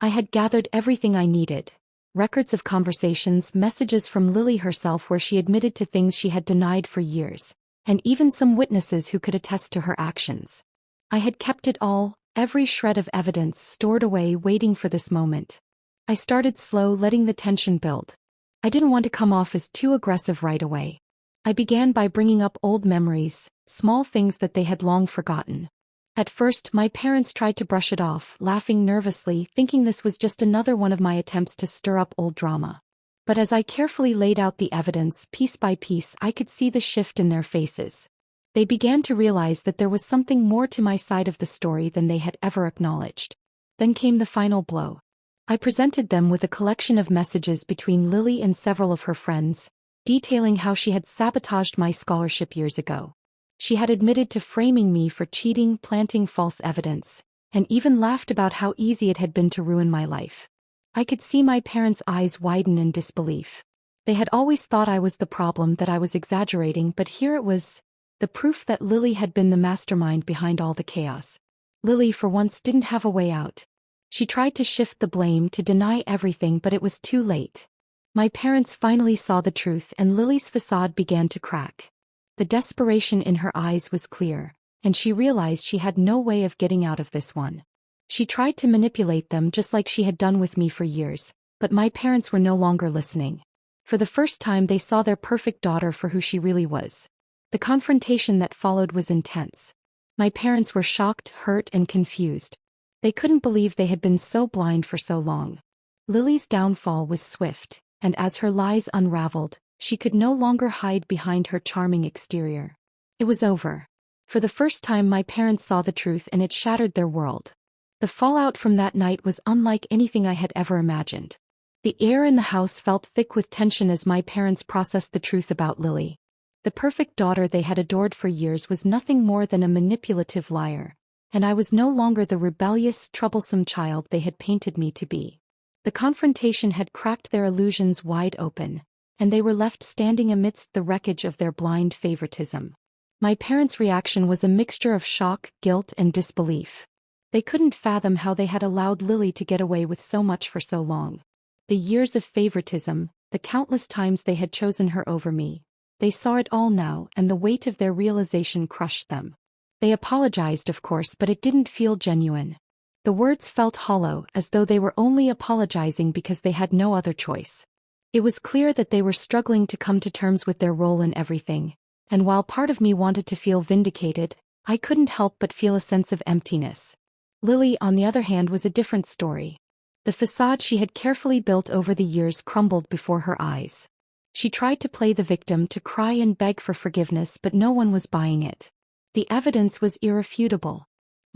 I had gathered everything I needed. Records of conversations, messages from Lily herself where she admitted to things she had denied for years, and even some witnesses who could attest to her actions. I had kept it all, every shred of evidence stored away waiting for this moment. I started slow, letting the tension build. I didn't want to come off as too aggressive right away. I began by bringing up old memories, small things that they had long forgotten. At first, my parents tried to brush it off, laughing nervously, thinking this was just another one of my attempts to stir up old drama. But as I carefully laid out the evidence, piece by piece, I could see the shift in their faces. They began to realize that there was something more to my side of the story than they had ever acknowledged. Then came the final blow. I presented them with a collection of messages between Lily and several of her friends, detailing how she had sabotaged my scholarship years ago. She had admitted to framing me for cheating, planting false evidence, and even laughed about how easy it had been to ruin my life. I could see my parents' eyes widen in disbelief. They had always thought I was the problem, that I was exaggerating, but here it was, the proof that Lily had been the mastermind behind all the chaos. Lily, for once, didn't have a way out. She tried to shift the blame, to deny everything, but it was too late. My parents finally saw the truth, and Lily's facade began to crack. The desperation in her eyes was clear, and she realized she had no way of getting out of this one. She tried to manipulate them just like she had done with me for years, but my parents were no longer listening. For the first time they saw their perfect daughter for who she really was. The confrontation that followed was intense. My parents were shocked, hurt, and confused. They couldn't believe they had been so blind for so long. Lily's downfall was swift, and as her lies unraveled, she could no longer hide behind her charming exterior. It was over. For the first time my parents saw the truth, and it shattered their world. The fallout from that night was unlike anything I had ever imagined. The air in the house felt thick with tension as my parents processed the truth about Lily. The perfect daughter they had adored for years was nothing more than a manipulative liar, and I was no longer the rebellious, troublesome child they had painted me to be. The confrontation had cracked their illusions wide open, and they were left standing amidst the wreckage of their blind favoritism. My parents' reaction was a mixture of shock, guilt, and disbelief. They couldn't fathom how they had allowed Lily to get away with so much for so long. The years of favoritism, the countless times they had chosen her over me. They saw it all now, and the weight of their realization crushed them. They apologized, of course, but it didn't feel genuine. The words felt hollow, as though they were only apologizing because they had no other choice. It was clear that they were struggling to come to terms with their role in everything, and while part of me wanted to feel vindicated, I couldn't help but feel a sense of emptiness. Lily, on the other hand, was a different story. The facade she had carefully built over the years crumbled before her eyes. She tried to play the victim, to cry and beg for forgiveness, but no one was buying it. The evidence was irrefutable.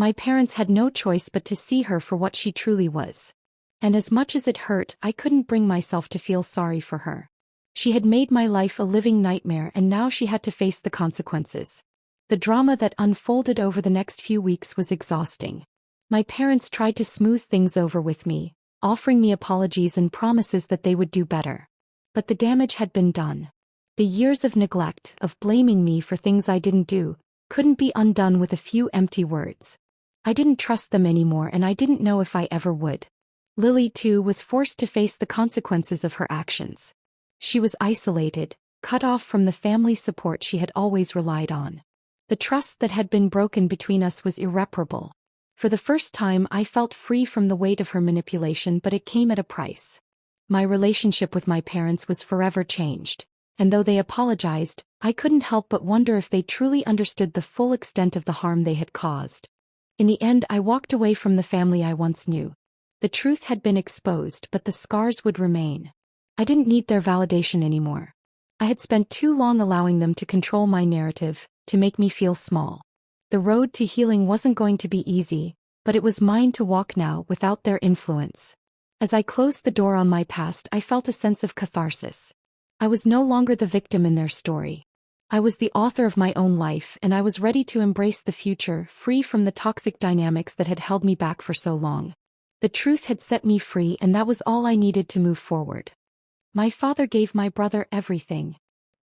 My parents had no choice but to see her for what she truly was. And as much as it hurt, I couldn't bring myself to feel sorry for her. She had made my life a living nightmare, and now she had to face the consequences. The drama that unfolded over the next few weeks was exhausting. My parents tried to smooth things over with me, offering me apologies and promises that they would do better. But the damage had been done. The years of neglect, of blaming me for things I didn't do, couldn't be undone with a few empty words. I didn't trust them anymore, and I didn't know if I ever would. Lily, too, was forced to face the consequences of her actions. She was isolated, cut off from the family support she had always relied on. The trust that had been broken between us was irreparable. For the first time, I felt free from the weight of her manipulation, but it came at a price. My relationship with my parents was forever changed, and though they apologized, I couldn't help but wonder if they truly understood the full extent of the harm they had caused. In the end, I walked away from the family I once knew. The truth had been exposed, but the scars would remain. I didn't need their validation anymore. I had spent too long allowing them to control my narrative, to make me feel small. The road to healing wasn't going to be easy, but it was mine to walk now without their influence. As I closed the door on my past, I felt a sense of catharsis. I was no longer the victim in their story. I was the author of my own life, and I was ready to embrace the future, free from the toxic dynamics that had held me back for so long. The truth had set me free, and that was all I needed to move forward. My father gave my brother everything.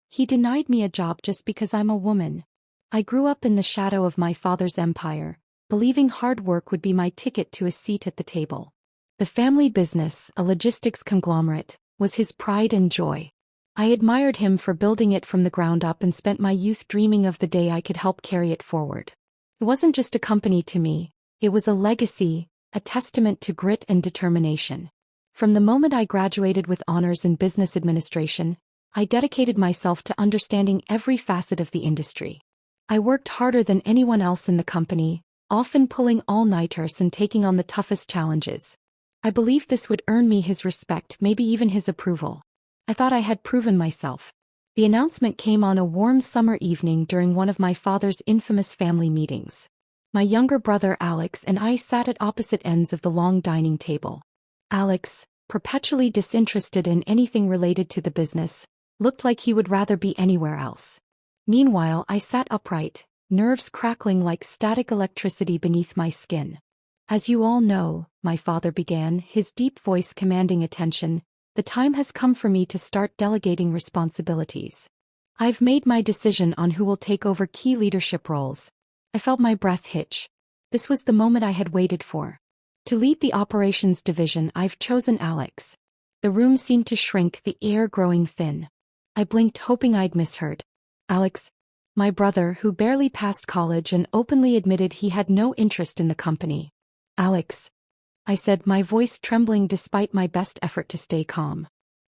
He denied me a job just because I'm a woman. I grew up in the shadow of my father's empire, believing hard work would be my ticket to a seat at the table. The family business, a logistics conglomerate, was his pride and joy. I admired him for building it from the ground up and spent my youth dreaming of the day I could help carry it forward. It wasn't just a company to me, it was a legacy, a testament to grit and determination. From the moment I graduated with honors in business administration, I dedicated myself to understanding every facet of the industry. I worked harder than anyone else in the company, often pulling all-nighters and taking on the toughest challenges. I believed this would earn me his respect, maybe even his approval. I thought I had proven myself. The announcement came on a warm summer evening during one of my father's infamous family meetings. My younger brother Alex and I sat at opposite ends of the long dining table. Alex, perpetually disinterested in anything related to the business, looked like he would rather be anywhere else. Meanwhile, I sat upright, nerves crackling like static electricity beneath my skin. As you all know, my father began, his deep voice commanding attention, the time has come for me to start delegating responsibilities. I've made my decision on who will take over key leadership roles. I felt my breath hitch. This was the moment I had waited for. To lead the operations division, I've chosen Alex. The room seemed to shrink, the air growing thin. I blinked, hoping I'd misheard. Alex, my brother, who barely passed college and openly admitted he had no interest in the company. Alex, I said, my voice trembling despite my best effort to stay calm.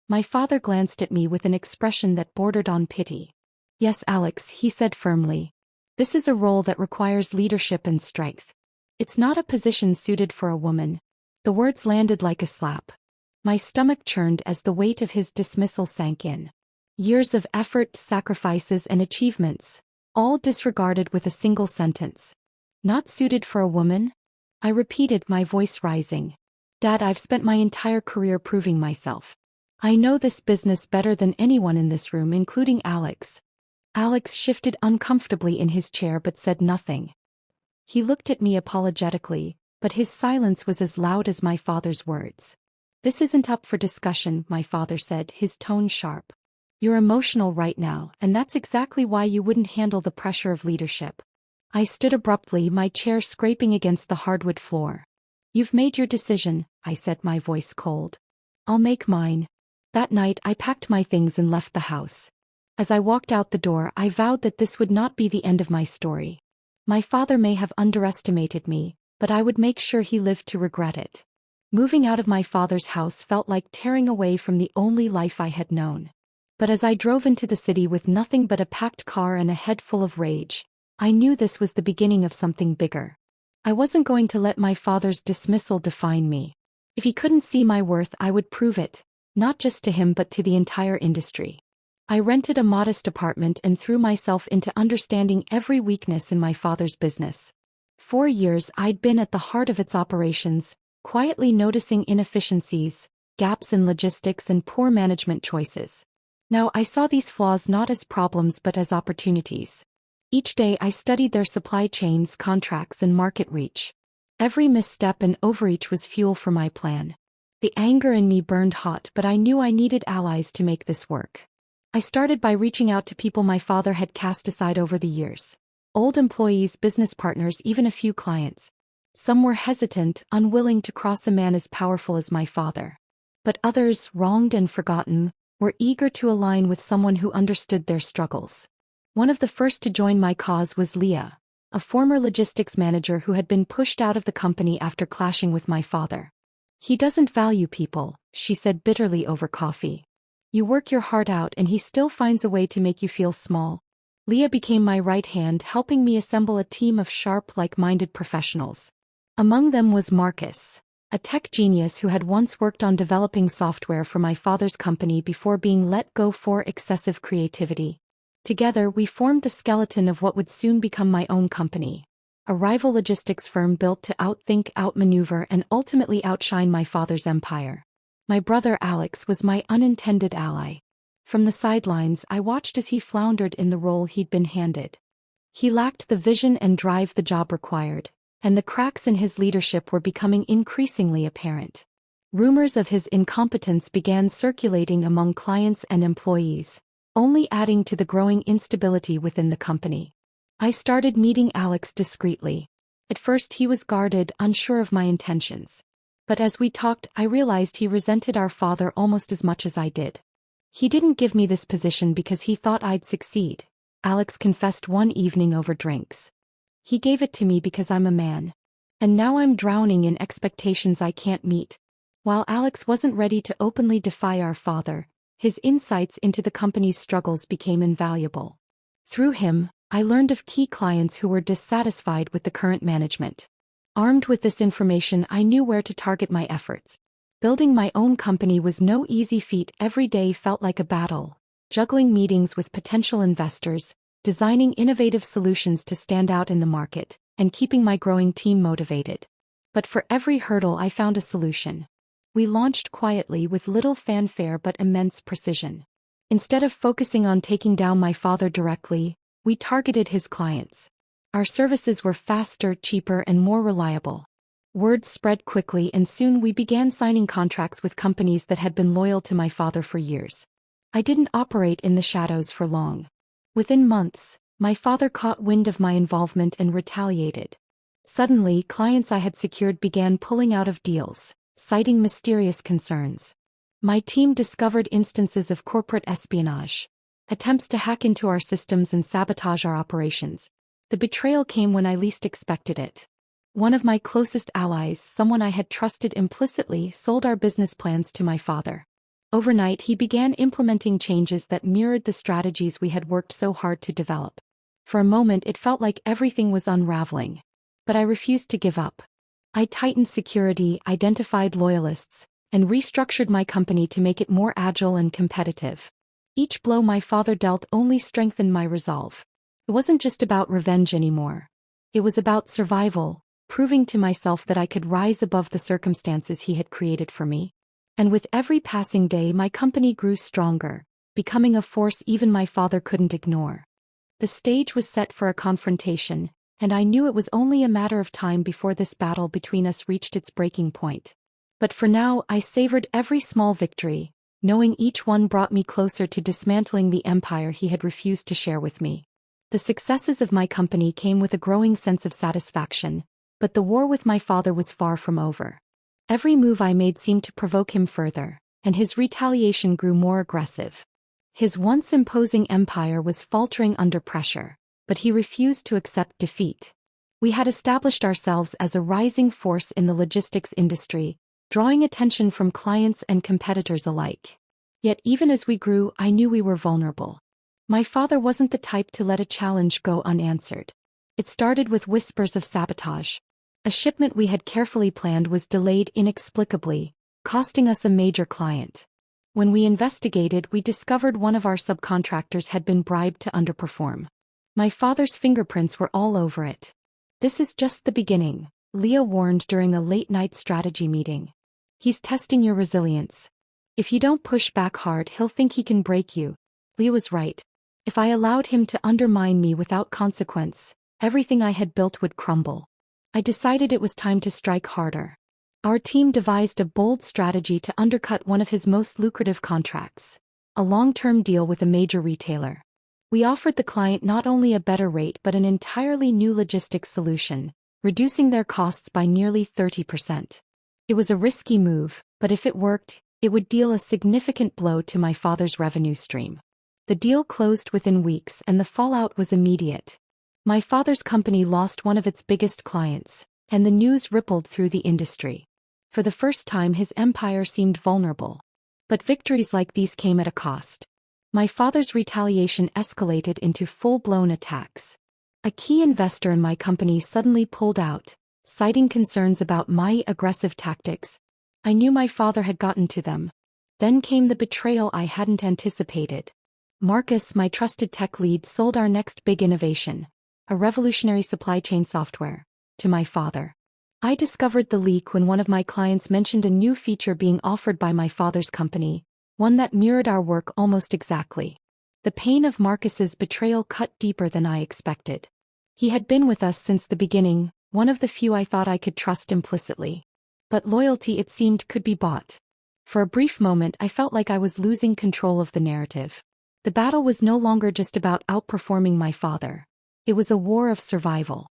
My father glanced at me with an expression that bordered on pity. Yes, Alex, he said firmly. This is a role that requires leadership and strength. It's not a position suited for a woman. The words landed like a slap. My stomach churned as the weight of his dismissal sank in. Years of effort, sacrifices, and achievements, all disregarded with a single sentence. Not suited for a woman? I repeated, my voice rising. Dad, I've spent my entire career proving myself. I know this business better than anyone in this room, including Alex. Alex shifted uncomfortably in his chair but said nothing. He looked at me apologetically, but his silence was as loud as my father's words. This isn't up for discussion, my father said, his tone sharp. You're emotional right now, and that's exactly why you wouldn't handle the pressure of leadership. I stood abruptly, my chair scraping against the hardwood floor. You've made your decision, I said, my voice cold. I'll make mine. That night I packed my things and left the house. As I walked out the door, I vowed that this would not be the end of my story. My father may have underestimated me, but I would make sure he lived to regret it. Moving out of my father's house felt like tearing away from the only life I had known. But as I drove into the city with nothing but a packed car and a head full of rage, I knew this was the beginning of something bigger. I wasn't going to let my father's dismissal define me. If he couldn't see my worth, I would prove it, not just to him but to the entire industry. I rented a modest apartment and threw myself into understanding every weakness in my father's business. 4 years I'd been at the heart of its operations, quietly noticing inefficiencies, gaps in logistics and poor management choices. Now I saw these flaws not as problems but as opportunities. Each day I studied their supply chains, contracts, and market reach. Every misstep and overreach was fuel for my plan. The anger in me burned hot, but I knew I needed allies to make this work. I started by reaching out to people my father had cast aside over the years. Old employees, business partners, even a few clients. Some were hesitant, unwilling to cross a man as powerful as my father. But others, wronged and forgotten, were eager to align with someone who understood their struggles. One of the first to join my cause was Leah, a former logistics manager who had been pushed out of the company after clashing with my father. "He doesn't value people," she said bitterly over coffee. "You work your heart out and he still finds a way to make you feel small." Leah became my right hand, helping me assemble a team of sharp, like-minded professionals. Among them was Marcus, a tech genius who had once worked on developing software for my father's company before being let go for excessive creativity. Together we formed the skeleton of what would soon become my own company, a rival logistics firm built to outthink, outmaneuver, and ultimately outshine my father's empire. My brother Alex was my unintended ally. From the sidelines I watched as he floundered in the role he'd been handed. He lacked the vision and drive the job required, and the cracks in his leadership were becoming increasingly apparent. Rumors of his incompetence began circulating among clients and employees, only adding to the growing instability within the company. I started meeting Alex discreetly. At first he was guarded, unsure of my intentions. But as we talked, I realized he resented our father almost as much as I did. "He didn't give me this position because he thought I'd succeed," Alex confessed one evening over drinks. "He gave it to me because I'm a man. And now I'm drowning in expectations I can't meet." While Alex wasn't ready to openly defy our father, his insights into the company's struggles became invaluable. Through him, I learned of key clients who were dissatisfied with the current management. Armed with this information, I knew where to target my efforts. Building my own company was no easy feat. Every day felt like a battle, juggling meetings with potential investors, designing innovative solutions to stand out in the market, and keeping my growing team motivated. But for every hurdle I found a solution. We launched quietly with little fanfare but immense precision. Instead of focusing on taking down my father directly, we targeted his clients. Our services were faster, cheaper, and more reliable. Word spread quickly, and soon we began signing contracts with companies that had been loyal to my father for years. I didn't operate in the shadows for long. Within months, my father caught wind of my involvement and retaliated. Suddenly, clients I had secured began pulling out of deals, citing mysterious concerns. My team discovered instances of corporate espionage, attempts to hack into our systems and sabotage our operations. The betrayal came when I least expected it. One of my closest allies, someone I had trusted implicitly, sold our business plans to my father. Overnight, he began implementing changes that mirrored the strategies we had worked so hard to develop. For a moment, it felt like everything was unraveling. But I refused to give up. I tightened security, identified loyalists, and restructured my company to make it more agile and competitive. Each blow my father dealt only strengthened my resolve. It wasn't just about revenge anymore. It was about survival, proving to myself that I could rise above the circumstances he had created for me. And with every passing day, my company grew stronger, becoming a force even my father couldn't ignore. The stage was set for a confrontation, and I knew it was only a matter of time before this battle between us reached its breaking point. But for now, I savored every small victory, knowing each one brought me closer to dismantling the empire he had refused to share with me. The successes of my company came with a growing sense of satisfaction, but the war with my father was far from over. Every move I made seemed to provoke him further, and his retaliation grew more aggressive. His once imposing empire was faltering under pressure, but he refused to accept defeat. We had established ourselves as a rising force in the logistics industry, drawing attention from clients and competitors alike. Yet even as we grew, I knew we were vulnerable. My father wasn't the type to let a challenge go unanswered. It started with whispers of sabotage. A shipment we had carefully planned was delayed inexplicably, costing us a major client. When we investigated, we discovered one of our subcontractors had been bribed to underperform. My father's fingerprints were all over it. "This is just the beginning," Leah warned during a late-night strategy meeting. "He's testing your resilience. If you don't push back hard, he'll think he can break you." Leah was right. If I allowed him to undermine me without consequence, everything I had built would crumble. I decided it was time to strike harder. Our team devised a bold strategy to undercut one of his most lucrative contracts, a long-term deal with a major retailer. We offered the client not only a better rate but an entirely new logistics solution, reducing their costs by nearly 30%. It was a risky move, but if it worked, it would deal a significant blow to my father's revenue stream. The deal closed within weeks and the fallout was immediate. My father's company lost one of its biggest clients, and the news rippled through the industry. For the first time, his empire seemed vulnerable. But victories like these came at a cost. My father's retaliation escalated into full-blown attacks. A key investor in my company suddenly pulled out, citing concerns about my aggressive tactics. I knew my father had gotten to them. Then came the betrayal I hadn't anticipated. Marcus, my trusted tech lead, sold our next big innovation, a revolutionary supply chain software, to my father. I discovered the leak when one of my clients mentioned a new feature being offered by my father's company, one that mirrored our work almost exactly. The pain of Marcus's betrayal cut deeper than I expected. He had been with us since the beginning, one of the few I thought I could trust implicitly. But loyalty, it seemed, could be bought. For a brief moment I felt like I was losing control of the narrative. The battle was no longer just about outperforming my father. It was a war of survival.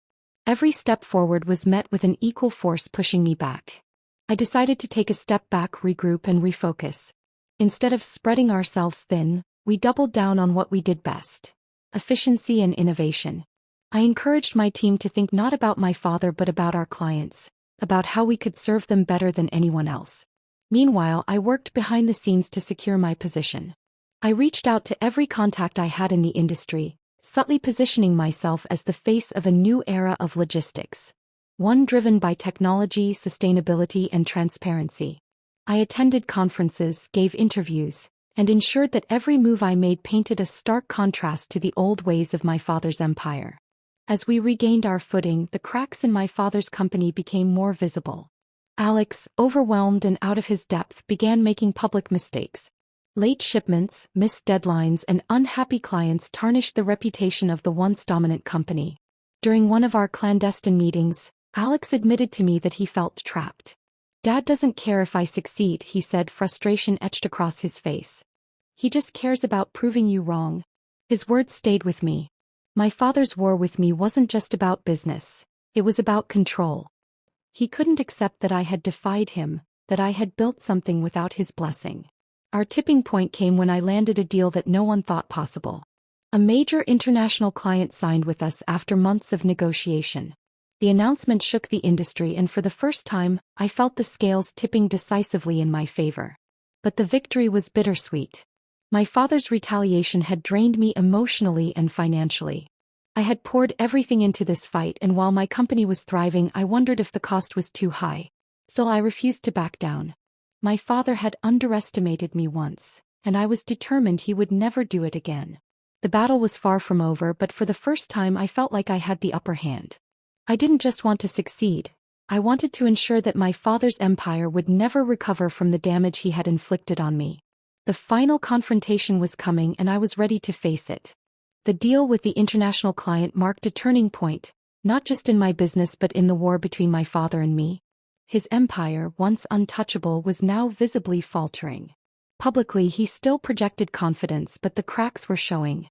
Every step forward was met with an equal force pushing me back. I decided to take a step back, regroup and refocus. Instead of spreading ourselves thin, we doubled down on what we did best: efficiency and innovation. I encouraged my team to think not about my father but about our clients, about how we could serve them better than anyone else. Meanwhile, I worked behind the scenes to secure my position. I reached out to every contact I had in the industry, subtly positioning myself as the face of a new era of logistics, one driven by technology, sustainability, and transparency. I attended conferences, gave interviews, and ensured that every move I made painted a stark contrast to the old ways of my father's empire. As we regained our footing, the cracks in my father's company became more visible. Alex, overwhelmed and out of his depth, began making public mistakes. Late shipments, missed deadlines, and unhappy clients tarnished the reputation of the once dominant company. During one of our clandestine meetings, Alex admitted to me that he felt trapped. "Dad doesn't care if I succeed," he said, frustration etched across his face. "He just cares about proving you wrong." His words stayed with me. My father's war with me wasn't just about business, it was about control. He couldn't accept that I had defied him, that I had built something without his blessing. Our tipping point came when I landed a deal that no one thought possible. A major international client signed with us after months of negotiation. The announcement shook the industry, and for the first time, I felt the scales tipping decisively in my favor. But the victory was bittersweet. My father's retaliation had drained me emotionally and financially. I had poured everything into this fight, and while my company was thriving, I wondered if the cost was too high. So I refused to back down. My father had underestimated me once, and I was determined he would never do it again. The battle was far from over, but for the first time I felt like I had the upper hand. I didn't just want to succeed. I wanted to ensure that my father's empire would never recover from the damage he had inflicted on me. The final confrontation was coming, and I was ready to face it. The deal with the international client marked a turning point, not just in my business but in the war between my father and me. His empire, once untouchable, was now visibly faltering. Publicly, he still projected confidence, but the cracks were showing.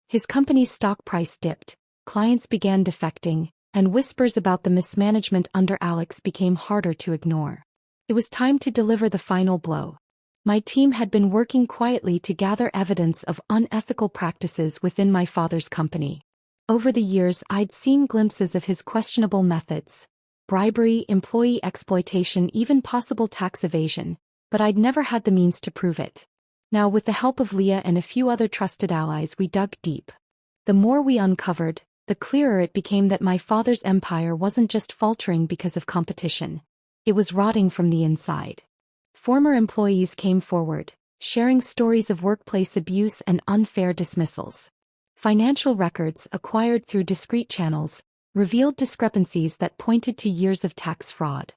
His company's stock price dipped, clients began defecting, and whispers about the mismanagement under Alex became harder to ignore. It was time to deliver the final blow. My team had been working quietly to gather evidence of unethical practices within my father's company. Over the years, I'd seen glimpses of his questionable methods: bribery, employee exploitation, even possible tax evasion, but I'd never had the means to prove it. Now, with the help of Leah and a few other trusted allies, we dug deep. The more we uncovered, the clearer it became that my father's empire wasn't just faltering because of competition. It was rotting from the inside. Former employees came forward, sharing stories of workplace abuse and unfair dismissals. Financial records, acquired through discreet channels, revealed discrepancies that pointed to years of tax fraud.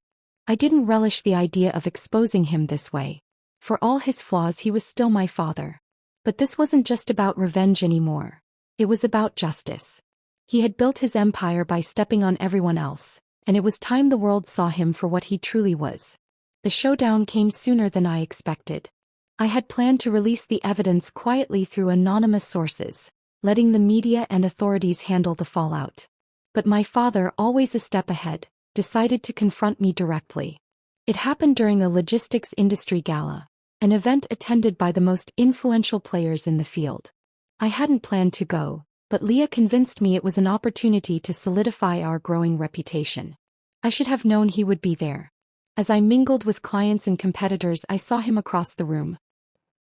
I didn't relish the idea of exposing him this way. For all his flaws, he was still my father. But this wasn't just about revenge anymore. It was about justice. He had built his empire by stepping on everyone else, and it was time the world saw him for what he truly was. The showdown came sooner than I expected. I had planned to release the evidence quietly through anonymous sources, letting the media and authorities handle the fallout. But my father, always a step ahead, decided to confront me directly. It happened during a logistics industry gala, an event attended by the most influential players in the field. I hadn't planned to go, but Leah convinced me it was an opportunity to solidify our growing reputation. I should have known he would be there. As I mingled with clients and competitors, I saw him across the room.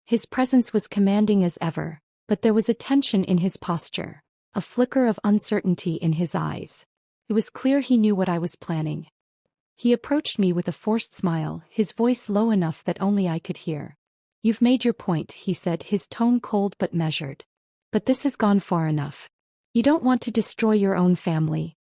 His presence was commanding as ever, but there was a tension in his posture, a flicker of uncertainty in his eyes. It was clear he knew what I was planning. He approached me with a forced smile, his voice low enough that only I could hear. "You've made your point," he said, his tone cold but measured. "But this has gone far enough. You don't want to destroy your own family."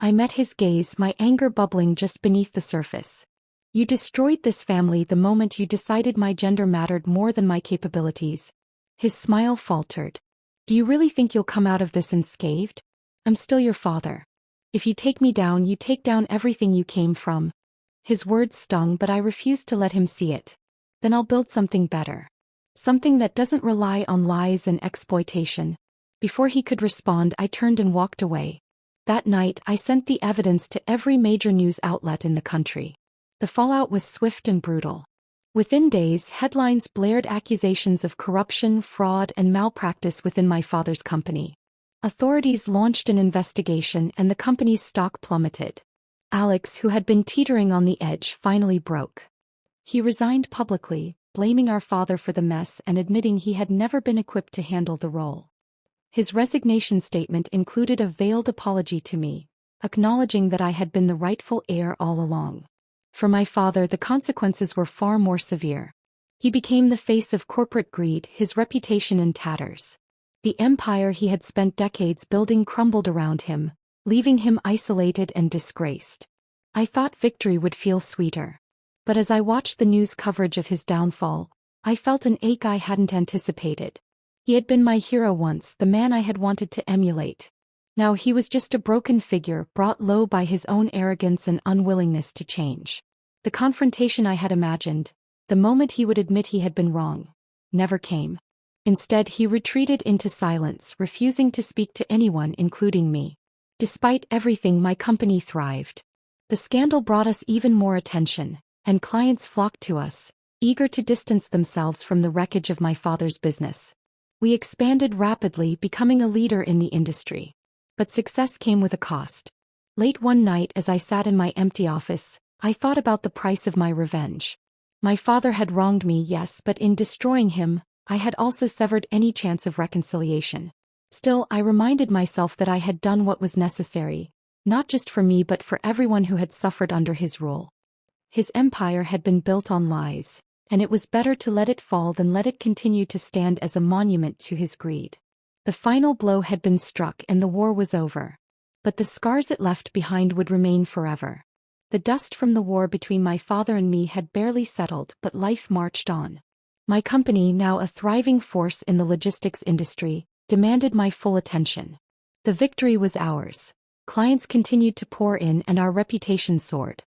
I met his gaze, my anger bubbling just beneath the surface. "You destroyed this family the moment you decided my gender mattered more than my capabilities." His smile faltered. "Do you really think you'll come out of this unscathed? I'm still your father. If you take me down, you take down everything you came from." His words stung, but I refused to let him see it. "Then I'll build something better. Something that doesn't rely on lies and exploitation." Before he could respond, I turned and walked away. That night, I sent the evidence to every major news outlet in the country. The fallout was swift and brutal. Within days, headlines blared accusations of corruption, fraud, and malpractice within my father's company. Authorities launched an investigation and the company's stock plummeted. Alex, who had been teetering on the edge, finally broke. He resigned publicly, blaming our father for the mess and admitting he had never been equipped to handle the role. His resignation statement included a veiled apology to me, acknowledging that I had been the rightful heir all along. For my father, the consequences were far more severe. He became the face of corporate greed, his reputation in tatters. The empire he had spent decades building crumbled around him, leaving him isolated and disgraced. I thought victory would feel sweeter. But as I watched the news coverage of his downfall, I felt an ache I hadn't anticipated. He had been my hero once, the man I had wanted to emulate. Now he was just a broken figure, brought low by his own arrogance and unwillingness to change. The confrontation I had imagined, the moment he would admit he had been wrong, never came. Instead, he retreated into silence, refusing to speak to anyone, including me. Despite everything, my company thrived. The scandal brought us even more attention, and clients flocked to us, eager to distance themselves from the wreckage of my father's business. We expanded rapidly, becoming a leader in the industry. But success came with a cost. Late one night, as I sat in my empty office, I thought about the price of my revenge. My father had wronged me, yes, but in destroying him, I had also severed any chance of reconciliation. Still, I reminded myself that I had done what was necessary, not just for me but for everyone who had suffered under his rule. His empire had been built on lies, and it was better to let it fall than let it continue to stand as a monument to his greed. The final blow had been struck and the war was over. But the scars it left behind would remain forever. The dust from the war between my father and me had barely settled, but life marched on. My company, now a thriving force in the logistics industry, demanded my full attention. The victory was ours. Clients continued to pour in and our reputation soared.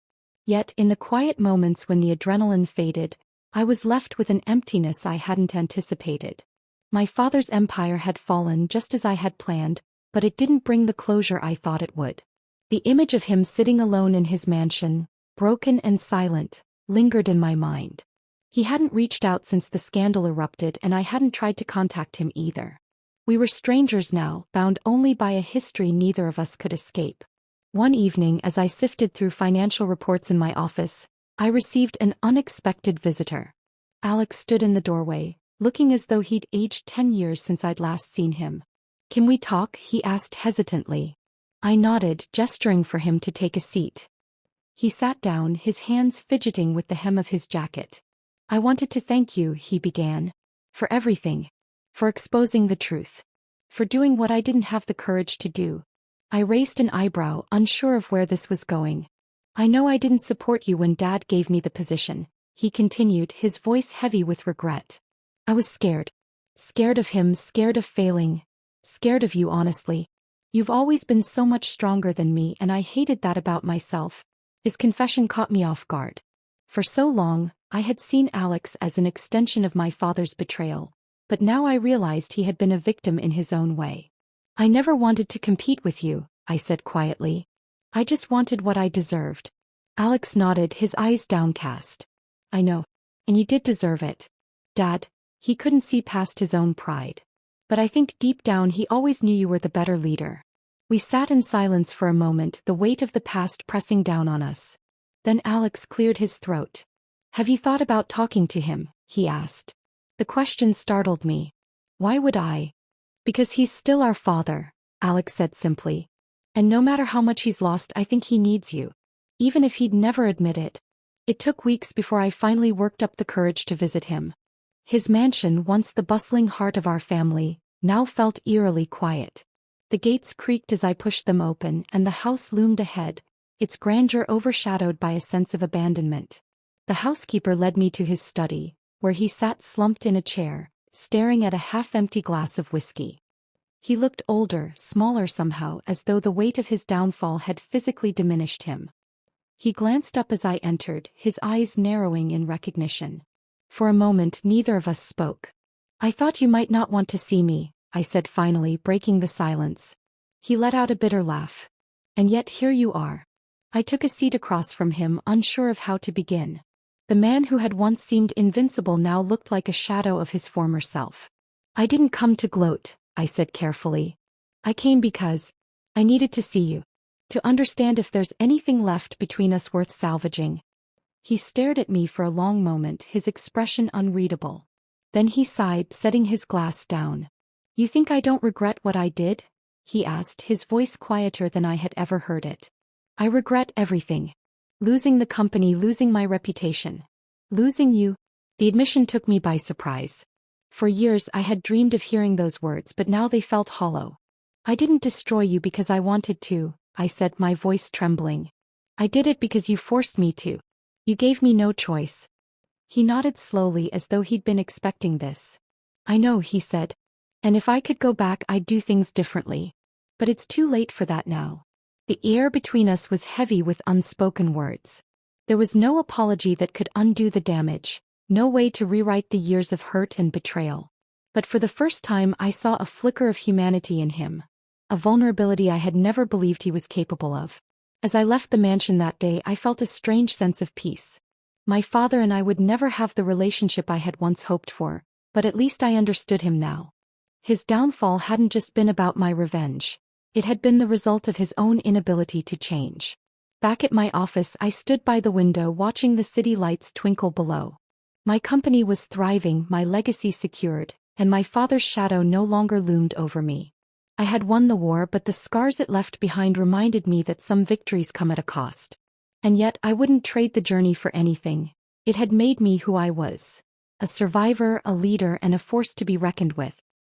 Yet, in the quiet moments when the adrenaline faded, I was left with an emptiness I hadn't anticipated. My father's empire had fallen just as I had planned, but it didn't bring the closure I thought it would. The image of him sitting alone in his mansion, broken and silent, lingered in my mind. He hadn't reached out since the scandal erupted, and I hadn't tried to contact him either. We were strangers now, bound only by a history neither of us could escape. One evening, as I sifted through financial reports in my office, I received an unexpected visitor. Alex stood in the doorway, looking as though he'd aged 10 years since I'd last seen him. "Can we talk?" he asked hesitantly. I nodded, gesturing for him to take a seat. He sat down, his hands fidgeting with the hem of his jacket. "I wanted to thank you," he began. "For everything. For exposing the truth. For doing what I didn't have the courage to do." I raised an eyebrow, unsure of where this was going. I know I didn't support you when Dad gave me the position, he continued, his voice heavy with regret. I was scared. Scared of him, scared of failing. Scared of you, honestly. You've always been so much stronger than me, and I hated that about myself. His confession caught me off guard. For so long, I had seen Alex as an extension of my father's betrayal, but now I realized he had been a victim in his own way. I never wanted to compete with you, I said quietly. I just wanted what I deserved. Alex nodded, his eyes downcast. I know. And you did deserve it. Dad, he couldn't see past his own pride. But I think deep down he always knew you were the better leader. We sat in silence for a moment, the weight of the past pressing down on us. Then Alex cleared his throat. Have you thought about talking to him? He asked. The question startled me. Why would I? Because he's still our father, Alex said simply. And no matter how much he's lost, I think he needs you. Even if he'd never admit it. It took weeks before I finally worked up the courage to visit him. His mansion, once the bustling heart of our family, now felt eerily quiet. The gates creaked as I pushed them open, and the house loomed ahead, its grandeur overshadowed by a sense of abandonment. The housekeeper led me to his study, where he sat slumped in a chair, staring at a half-empty glass of whiskey. He looked older, smaller somehow, as though the weight of his downfall had physically diminished him. He glanced up as I entered, his eyes narrowing in recognition. For a moment neither of us spoke. I thought you might not want to see me, I said finally, breaking the silence. He let out a bitter laugh. And yet here you are. I took a seat across from him, unsure of how to begin. The man who had once seemed invincible now looked like a shadow of his former self. I didn't come to gloat, I said carefully. I came because I needed to see you. To understand if there's anything left between us worth salvaging. He stared at me for a long moment, his expression unreadable. Then he sighed, setting his glass down. You think I don't regret what I did? He asked, his voice quieter than I had ever heard it. I regret everything. Losing the company, losing my reputation. Losing you. The admission took me by surprise. For years I had dreamed of hearing those words, but now they felt hollow. I didn't destroy you because I wanted to, I said, my voice trembling. I did it because you forced me to. You gave me no choice. He nodded slowly as though he'd been expecting this. I know, he said. And if I could go back, I'd do things differently. But it's too late for that now. The air between us was heavy with unspoken words. There was no apology that could undo the damage, no way to rewrite the years of hurt and betrayal. But for the first time I saw a flicker of humanity in him. A vulnerability I had never believed he was capable of. As I left the mansion that day, I felt a strange sense of peace. My father and I would never have the relationship I had once hoped for, but at least I understood him now. His downfall hadn't just been about my revenge. It had been the result of his own inability to change. Back at my office, I stood by the window watching the city lights twinkle below. My company was thriving, my legacy secured, and my father's shadow no longer loomed over me. I had won the war, but the scars it left behind reminded me that some victories come at a cost. And yet I wouldn't trade the journey for anything. It had made me who I was. A survivor, a leader, and a force to be reckoned with.